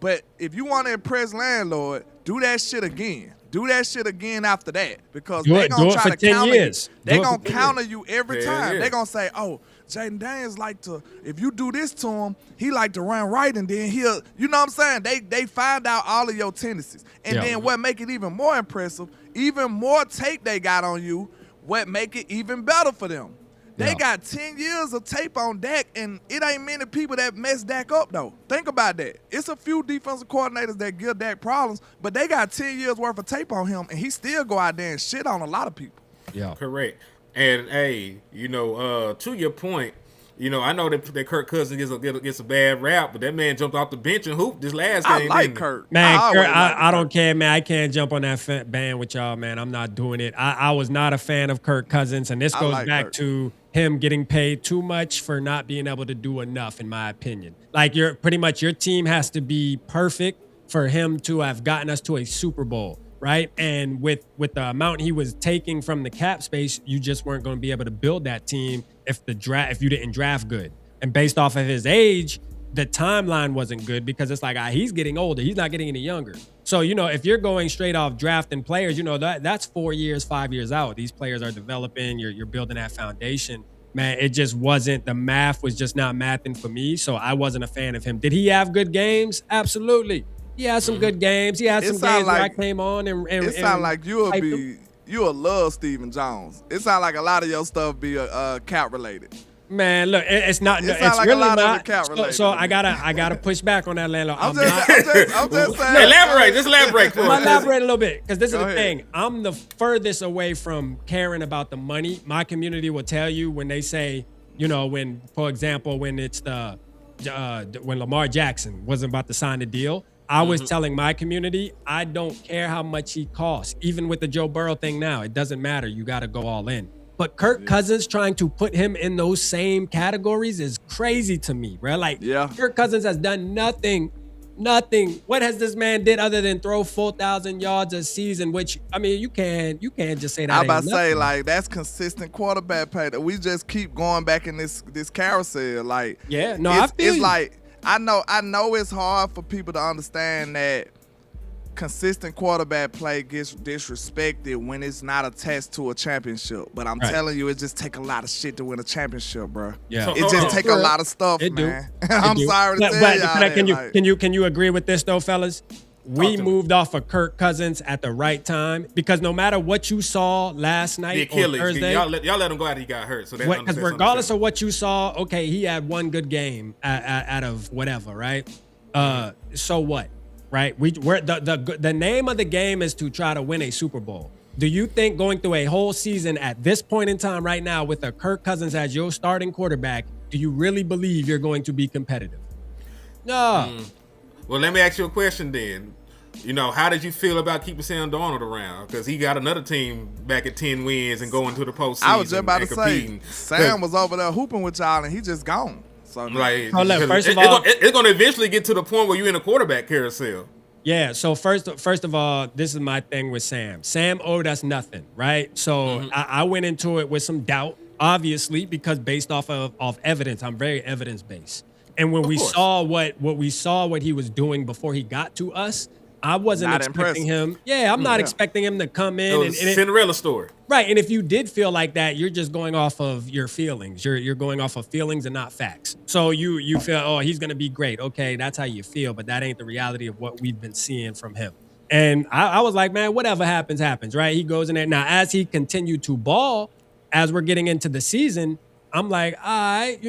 But if you want to impress LandLord, do that shit again. Do that shit again after that. Because they're going to try to counter you. They're going to counter you every time. Yeah. They're going to say, oh, Jaden Daniels like to, if you do this to him, he like to run right, and then he'll, you know what I'm saying? They find out all of your tendencies. And then what make it even more impressive, even more tape they got on you, what make it even better for them. They got 10 years of tape on Dak, and it ain't many people that mess Dak up, though. Think about that. It's a few defensive coordinators that give Dak problems, but they got 10 years worth of tape on him, and he still go out there and shit on a lot of people. Yeah. Correct. And, hey, to your point, I know that Kirk Cousins gets a bad rap, but that man jumped off the bench and hooped this last game. I like Kirk. Man, I don't care, man. I can't jump on that band with y'all, man. I'm not doing it. I was not a fan of Kirk Cousins, and this goes back to him getting paid too much for not being able to do enough, in my opinion. Like, your team has to be perfect for him to have gotten us to a Super Bowl. Right. And with the amount he was taking from the cap space, you just weren't going to be able to build that team if you didn't draft good. And based off of his age, the timeline wasn't good because it's like, he's getting older. He's not getting any younger. So, if you're going straight off drafting players, that's 4 years, 5 years out. These players are developing. You're building that foundation. Man, it just wasn't, the math was just not mathing for me. So I wasn't a fan of him. Did he have good games? Absolutely. He had some good games. He had some games where I came on and it sounds like you'll love Stephen Jones. It sounds like a lot of your stuff be cap related. Man, look, it's not. It's like really a lot not. Of cap related. So I gotta push back on that, LandLord. I'm just saying. Elaborate. Just elaborate. I'm gonna elaborate a little bit because this is the thing. I'm the furthest away from caring about the money. My community will tell you when they say, when, for example, when it's when Lamar Jackson wasn't about to sign the deal. I was telling my community, I don't care how much he costs. Even with the Joe Burrow thing now, it doesn't matter. You got to go all in. But Kirk Cousins trying to put him in those same categories is crazy to me, bro. Like, Kirk Cousins has done nothing. What has this man did other than throw 4,000 yards a season? Which, you can't just say that. I'm about to say, like, that's consistent quarterback play. We just keep going back in this carousel. Like, I feel it's like. I know it's hard for people to understand that consistent quarterback play gets disrespected when it's not attached to a championship. But I'm telling you, it just take a lot of shit to win a championship, bro. Yeah, it just take a lot of stuff, man. I'm sorry to tell y'all. Can you agree with this though, fellas? We moved off of Kirk Cousins at the right time because no matter what you saw last night on Thursday, y'all let him go out. He got hurt, so because regardless of what you saw, okay, he had one good game out of whatever, right? So what, right? The name of the game is to try to win a Super Bowl. Do you think going through a whole season at this point in time right now with a Kirk Cousins as your starting quarterback, do you really believe you're going to be competitive? No. Well, let me ask you a question then. How did you feel about keeping Sam Darnold around? Because he got another team back at 10 wins and going to the postseason. I was just about to say, Sam was over there hooping with y'all, and he just gone. So, first of all, it's going to eventually get to the point where you're in a quarterback carousel. Yeah, so first of all, this is my thing with Sam. Sam owed us nothing, right? So I went into it with some doubt, obviously, because based off of evidence, I'm very evidence based. And when Of we course. saw what he was doing before he got to us, I wasn't Not expecting impressive. him. Yeah, I'm not Yeah. expecting him to come It in was and Cinderella story. right. And if you did feel like that, you're just going off of your feelings. You're going off of feelings and not facts. So you feel, oh, he's gonna be great. Okay, that's how you feel, but that ain't the reality of what we've been seeing from him. And I was like, man, whatever happens, happens, right? He goes in there. Now, as he continued to ball, as we're getting into the season, I'm like, all right,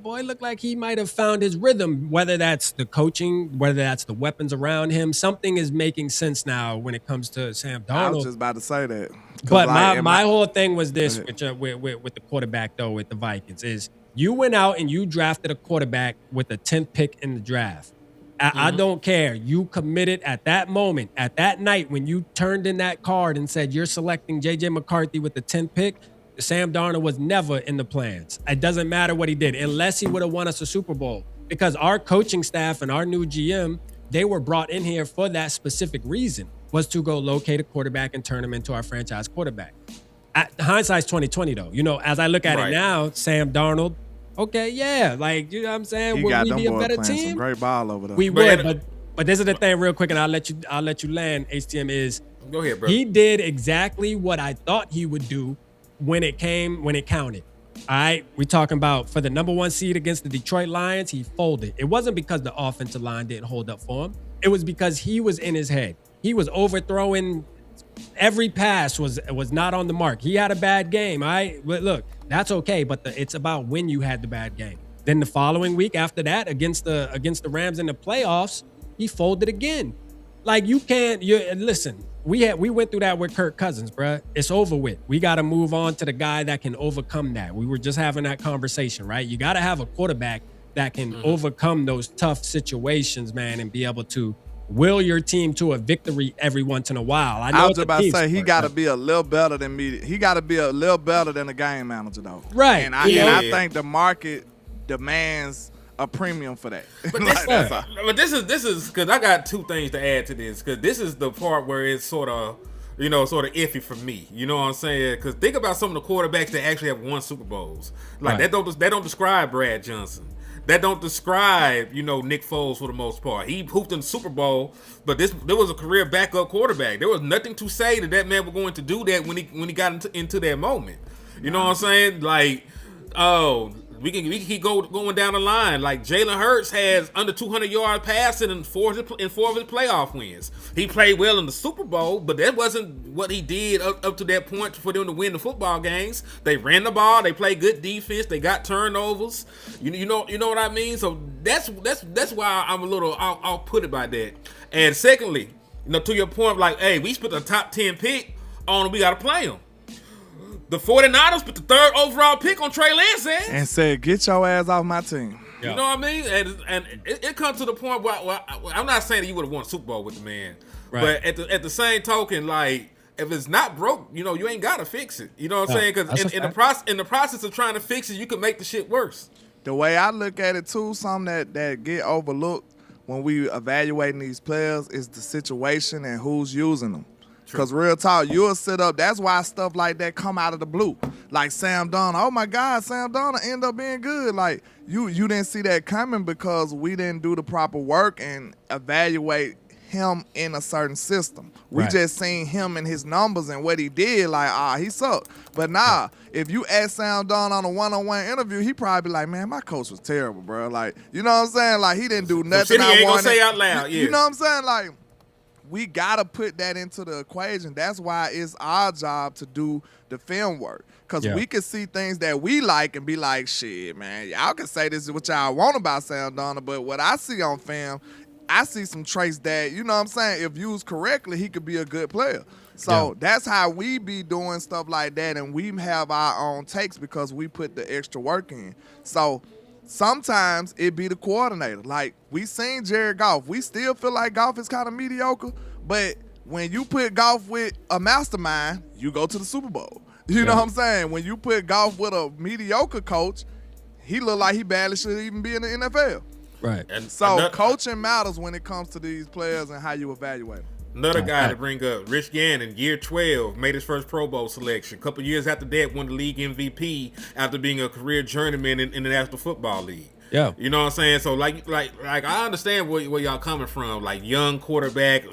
boy looked like he might have found his rhythm, whether that's the coaching, whether that's the weapons around him. Something is making sense now when it comes to Sam I was Darnold. just about to say that. 'Cause, But like, my whole thing was this Go with the quarterback, though, with the Vikings, is you went out and you drafted a quarterback with the 10th pick in the draft. I don't care. You committed at that moment, at that night, when you turned in that card and said you're selecting J.J. McCarthy with the 10th pick. Sam Darnold was never in the plans. It doesn't matter what he did, unless he would have won us a Super Bowl. Because our coaching staff and our new GM, they were brought in here for that specific reason, was to go locate a quarterback and turn him into our franchise quarterback. Hindsight's 2020, though. As I look at Right. it now, Sam Darnold, okay, yeah, like, you know what I'm saying? he Would got we them be a boys better playing some team? great ball over there. We But- would, but this is the thing, real quick, and I'll let you land. HTM is Go ahead, bro. he did exactly what I thought he would do when it counted. All right, we talking about for the number 1 seed against the Detroit Lions, he folded. It wasn't because the offensive line didn't hold up for him. It was because he was in his head. He was overthrowing. Every pass was not on the mark. He had a bad game. All right, but look, that's okay. But it's about when you had the bad game. Then the following week after that, against the Rams in the playoffs, he folded again. Like, you can't. Listen. We went through that with Kirk Cousins, bruh. It's over with. We got to move on to the guy that can overcome that. We were just having that conversation, right? You got to have a quarterback that can overcome those tough situations, man, and be able to will your team to a victory every once in a while. I know I was it's just a about to team say he sport, got to but- be a little better than me. He got to be a little better than a game manager, though. Right. And I Yeah. think the market demands a premium for that. But Like, that's all. this is because I got two things to add to this, because this is the part where it's sort of iffy for me. You know what I'm saying? Because think about some of the quarterbacks that actually have won Super Bowls. Like Right. that don't describe Brad Johnson. That don't describe Nick Foles for the most part. He hooped in the Super Bowl, but there was a career backup quarterback. There was nothing to say that man was going to do that when he got into that moment. You know what I'm saying? Like, oh. We can keep going down the line. Like, Jalen Hurts has under 200 yard passing in four of his playoff wins. He played well in the Super Bowl, but that wasn't what he did up to that point for them to win the football games. They ran the ball, they played good defense, they got turnovers. You know what I mean? So that's why I'm a little I'll put it by that. And secondly, to your point, like, hey, we spent a top 10 pick on him, we gotta play him. The 49ers put the 3rd overall pick on Trey Lance, And said, get your ass off my team. You know what I mean? And it comes to the point where I'm not saying that you would have won a Super Bowl with the man, Right. but at the same token, like, if it's not broke, you ain't gotta fix it. You know what I'm saying? that's Because a in the process of trying to fix it, you can make the shit worse. The way I look at it, too, something that get overlooked when we evaluating these players is the situation and who's using them. Because real talk, you'll sit up. That's why stuff like that come out of the blue. Like Sam Darnold. Oh, my God, Sam Darnold end up being good. Like, you didn't see that coming because we didn't do the proper work and evaluate him in a certain system. We Right. just seen him and his numbers and what he did. Like, he sucked. But nah, if you ask Sam Darnold on a one-on-one interview, he probably be like, man, my coach was terrible, bro. Like, you know what I'm saying? Like, he didn't do nothing. shit he ain't gonna wanted. say out loud, You yeah. know what I'm saying? Like, we got to put that into the equation. That's why it's our job to do the film work. Because Yeah. we can see things that we like and be like, shit, man, y'all can say this is what y'all want about Sam Darnold, but what I see on film, I see some traits that, you know what I'm saying, if used correctly, he could be a good player. So that's how we be doing stuff like that, and we have our own takes because we put the extra work in. So sometimes it be the coordinator. Like, we seen Jared Goff. We still feel like Goff is kind of mediocre, but when you put Goff with a mastermind, you go to the Super Bowl. You know what I'm saying? When you put Goff with a mediocre coach, he look like he barely should even be in the NFL. Right. And So coaching matters when it comes to these players and how you evaluate them. another guy to bring up, Rich Gannon, year 12, made his first Pro Bowl selection. A couple years after that, won the league MVP after being a career journeyman in the National Football League. Yeah. You know what I'm saying? So like I understand where y'all coming from. Like young quarterback,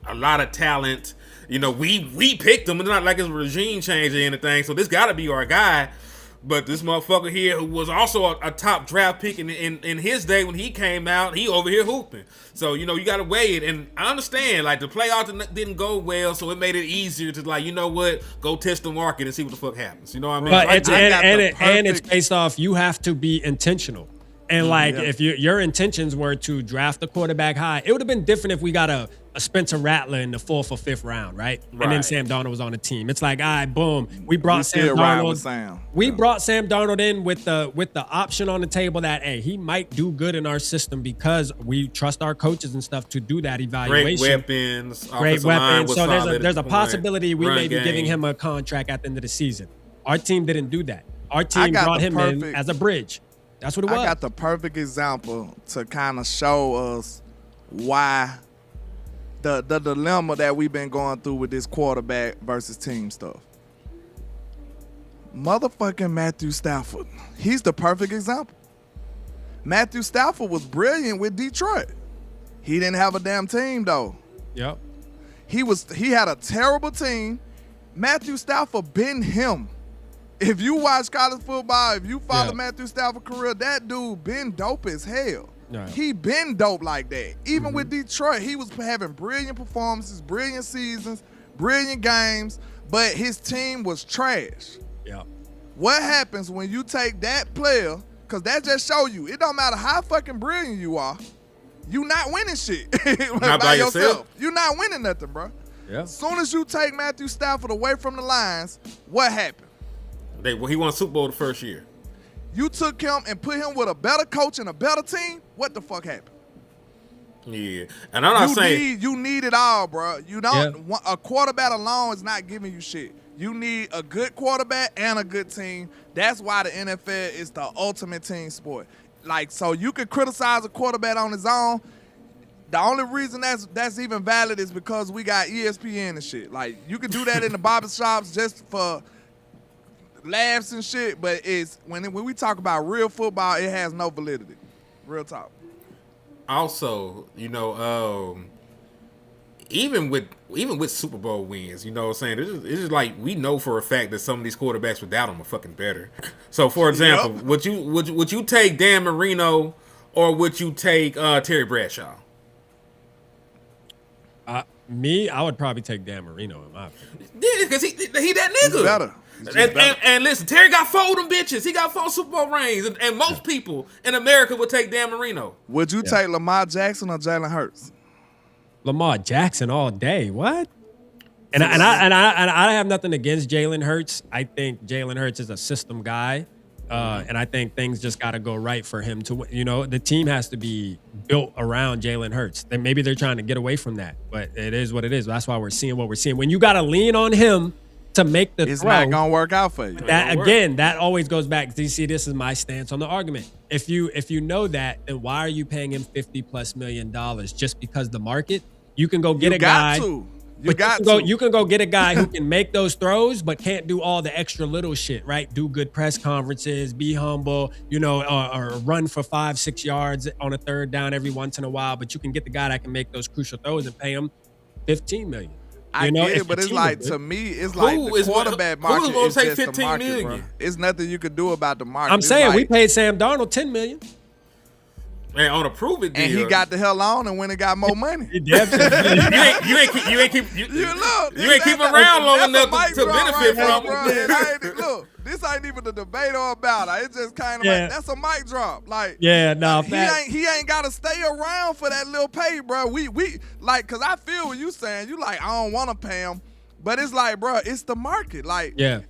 a lot of talent. You know, we picked him. It's not like it's a regime change or anything. So this got to be our guy. But this motherfucker here, who was also a top draft pick in his day when he came out, he over here hooping. So, you know, you got to weigh it. And I understand, like, the playoffs didn't go well, so it made it easier to, like, you know what, go test the market and see what the fuck happens. You know what I mean? But Like, it's based off, you have to be intentional. And like, if your intentions were to draft the quarterback high, it would have been different if we got a Spencer Rattler in the 4th or 5th round, right? And then Sam Darnold was on the team. It's like, all right, boom, we brought Sam Darnold. We brought Sam Darnold in with the option on the table that, hey, he might do good in our system because we trust our coaches and stuff to do that evaluation. Great weapons. So there's a possibility we may be giving him a contract at the end of the season. Our team didn't do that. Our team brought him in as a bridge. That's what it was. I got the perfect example to kind of show us why the dilemma that we've been going through with this quarterback versus team stuff. Motherfucking Matthew Stafford. He's the perfect example. Matthew Stafford was brilliant with Detroit. He didn't have a damn team though. Yep. He had a terrible team. Matthew Stafford been him. If you watch college football, if you follow Matthew Stafford's career, that dude been dope as hell. Yeah. He been dope like that. Even with Detroit, he was having brilliant performances, brilliant seasons, brilliant games, but his team was trash. Yeah. What happens when you take that player, because that just show you, it don't matter how fucking brilliant you are, you not winning shit not by yourself. You not winning nothing, bro. Yeah. As soon as you take Matthew Stafford away from the lines, what happened? He won Super Bowl the first year. You took him and put him with a better coach and a better team. What the fuck happened? Yeah, and I'm not saying you need it all, bro. You don't. Yeah. A quarterback alone is not giving you shit. You need a good quarterback and a good team. That's why the NFL is the ultimate team sport. Like, so you can criticize a quarterback on his own. The only reason that's even valid is because we got ESPN and shit. Like, you can do that in the barbershops just for laughs and shit, but it's when we talk about real football, it has no validity. Real talk. Also, you know, even with Super Bowl wins, you know what I'm saying? It's just like we know for a fact that some of these quarterbacks without them are fucking better. So, for example, would you take Dan Marino or would you take Terry Bradshaw? I would probably take Dan Marino in my opinion. Yeah, because he that nigga. He's better. And listen, Terry got 4 of them bitches. He got 4 Super Bowl rings. And most people in America would take Dan Marino. Would you take Lamar Jackson or Jalen Hurts? Lamar Jackson all day. What? And I have nothing against Jalen Hurts. I think Jalen Hurts is a system guy. And I think things just got to go right for him to, you know, the team has to be built around Jalen Hurts. And maybe they're trying to get away from that, but it is what it is. That's why we're seeing what we're seeing. When you got to lean on him to make the it's throw, not gonna work out for you. That always goes back. You see, this is my stance on the argument. If you know that, then why are you paying him $50+ million just because the market? You can go get a guy. You can go get a guy who can make those throws, but can't do all the extra little shit, right? Do good press conferences, be humble, you know, or run for 5-6 yards on a third down every once in a while. But you can get the guy that can make those crucial throws and pay him $15 million. I get it, but it's like, to me, it's like the quarterback market is just the market, bro. It's nothing you can do about the market. I'm saying we paid Sam Darnold $10 million. Man, on a prove it deal. And he got the hell on and went and got more money. You ain't keep him around long enough to benefit from him. Look, this ain't even a debate or about it. It's just kind of like, that's a mic drop. Like, he ain't got to stay around for that little pay, bro. We like, cause I feel what you saying. You like, I don't want to pay him, but it's like, bro, it's the market. Like, you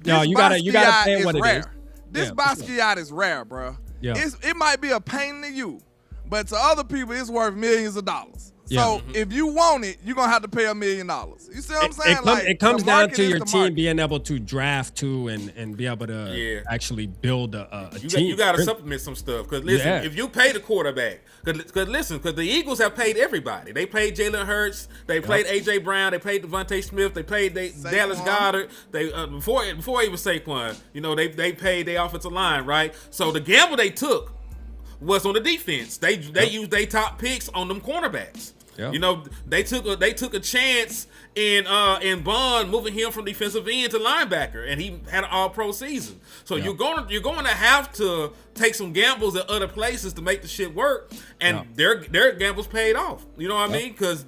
gotta pay what it is. This Basquiat is rare, bro. Yeah. It might be a pain to you, but to other people, it's worth millions of dollars. So if you want it, you're gonna have to pay $1 million. You see what I'm saying? It comes the down market to is your the team market. being able to draft too and be able to actually build a team. You got to supplement some stuff because listen, if you pay the quarterback, because the Eagles have paid everybody. They paid Jalen Hurts, they played AJ Brown, they paid Devontae Smith, they paid Dallas Goedert. They before even Saquon, they paid their offensive line, right? So the gamble they took was on the defense. They used their top picks on them cornerbacks. Yep. They took a chance in Bond moving him from defensive end to linebacker, and he had an All-Pro season. So you're going to have to take some gambles at other places to make the shit work, and their gambles paid off. You know what I mean? Because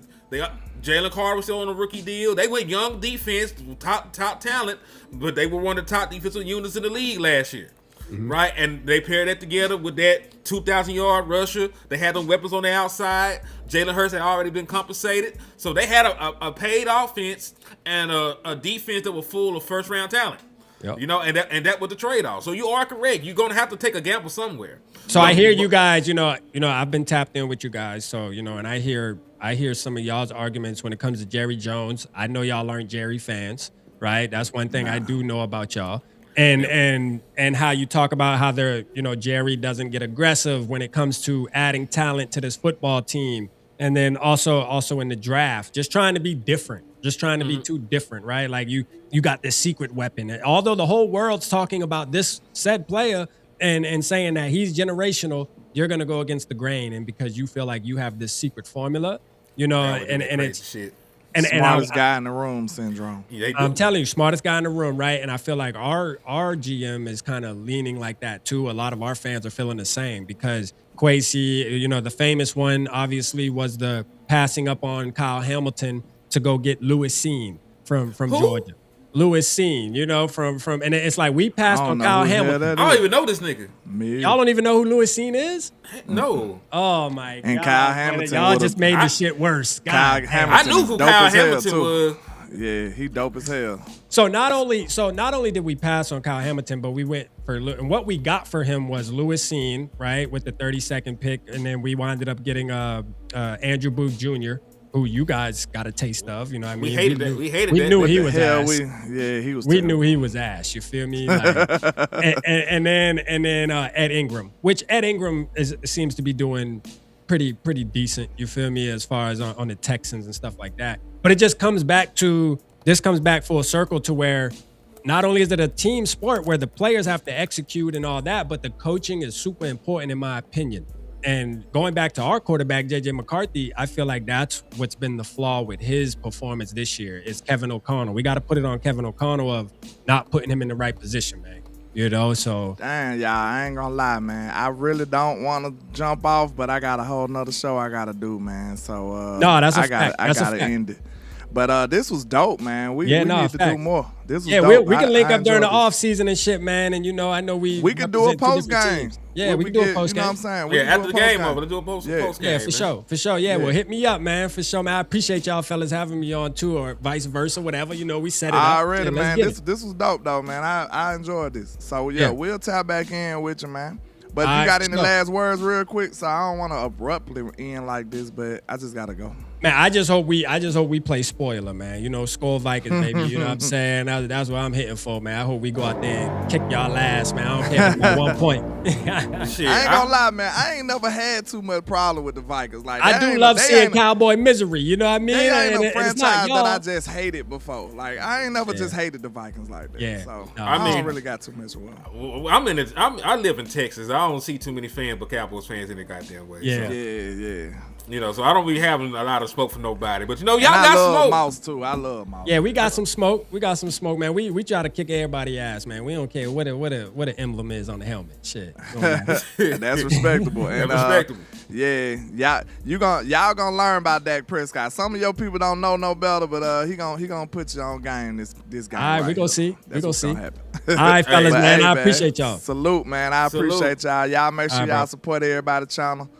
Jalen Carter was still on a rookie deal. They went young defense, top talent, but they were one of the top defensive units in the league last year. Mm-hmm. Right, and they paired that together with that 2,000-yard rusher. They had them weapons on the outside. Jalen Hurts had already been compensated, so they had a paid offense and a defense that was full of first-round talent. Yep. And that was the trade-off. So you are correct. You're gonna have to take a gamble somewhere. So I hear you guys. I've been tapped in with you guys. So and I hear some of y'all's arguments when it comes to Jerry Jones. I know y'all aren't Jerry fans, right? That's one thing I do know about y'all. And how you talk about how Jerry doesn't get aggressive when it comes to adding talent to this football team, and then also in the draft, just trying to be different, just trying to be too different, right? Like you got this secret weapon. And although the whole world's talking about this said player and saying that he's generational, you're gonna go against the grain, and because you feel like you have this secret formula, and it's shit. And smartest guy in the room syndrome. Yeah, I'm telling you, smartest guy in the room, right? And I feel like our GM is kind of leaning like that too. A lot of our fans are feeling the same because Kwesi, the famous one obviously was the passing up on Kyle Hamilton to go get Lewis Seen from Georgia. Lewis Seen, from and it's like we passed on Kyle Hamilton. I don't even know this nigga. Y'all don't even know who Lewis Seen is? No. Oh my god. And Kyle Hamilton. Y'all just made the shit worse. Kyle Hamilton. I knew who Kyle Hamilton was. Yeah, he dope as hell. So not only did we pass on Kyle Hamilton, but we went for and what we got for him was Lewis Seen, right, with the 32nd pick, and then we winded up getting Andrew Booth Jr., who you guys got a taste of, I mean? We hated that. We knew he was ass. He was. We knew he was ass. You feel me? Like, and then Ed Ingram, which Ed Ingram seems to be doing pretty decent. You feel me? As far as on the Texans and stuff like that. But it just comes back full circle to where not only is it a team sport where the players have to execute and all that, but the coaching is super important in my opinion. And going back to our quarterback, J.J. McCarthy, I feel like that's what's been the flaw with his performance this year is Kevin O'Connell. We got to put it on Kevin O'Connell of not putting him in the right position, man. So. Damn, y'all, I ain't gonna lie, man. I really don't want to jump off, but I got a whole nother show I got to do, man. So, no, that's a fact. I got to end it. But this was dope, man. We need to do more. This was dope. We can link up during the off season and shit, man. And I know we could do a post game. Yeah, we can do a post game. You know what I'm saying? After the game over, let's do a post game. Yeah, for sure. Yeah, well, hit me up, man. For sure, man. I appreciate y'all fellas having me on too, or vice versa, whatever. We set it up. Already, man. This was dope though, man. I enjoyed this. So we'll tap back in with you, man. But you got any last words real quick? So I don't want to abruptly end like this, but I just gotta go. Man, I just hope we play spoiler, man. Score Vikings, baby. You know what I'm saying? That's what I'm hitting for, man. I hope we go out there and kick y'all ass, man. I don't care if it's by 1 point. Shit, I ain't gonna lie, man. I ain't never had too much problem with the Vikings. Like I do love seeing Cowboy misery. You know what I mean? They ain't a franchise that I just hated before. Like I ain't never just hated the Vikings like that. Yeah. So no, I don't really got too much of one. I live in Texas. I don't see too many fans but Cowboys fans in the goddamn way. Yeah. So. Yeah. So I don't be having a lot of smoke for nobody. But y'all got smoke. Mouse too. I love Mouse. Yeah, we got some smoke. Man. We try to kick everybody's ass, man. We don't care what the emblem is on the helmet. Shit. That's respectable. And, respectable. Yeah, y'all gonna learn about Dak Prescott. Some of your people don't know no better, but he gonna put you on game. This guy. All right, we gonna see. That's what's gonna happen. All right, fellas, man. I appreciate y'all. Salute, man. I appreciate y'all. Y'all make sure y'all support everybody's channel.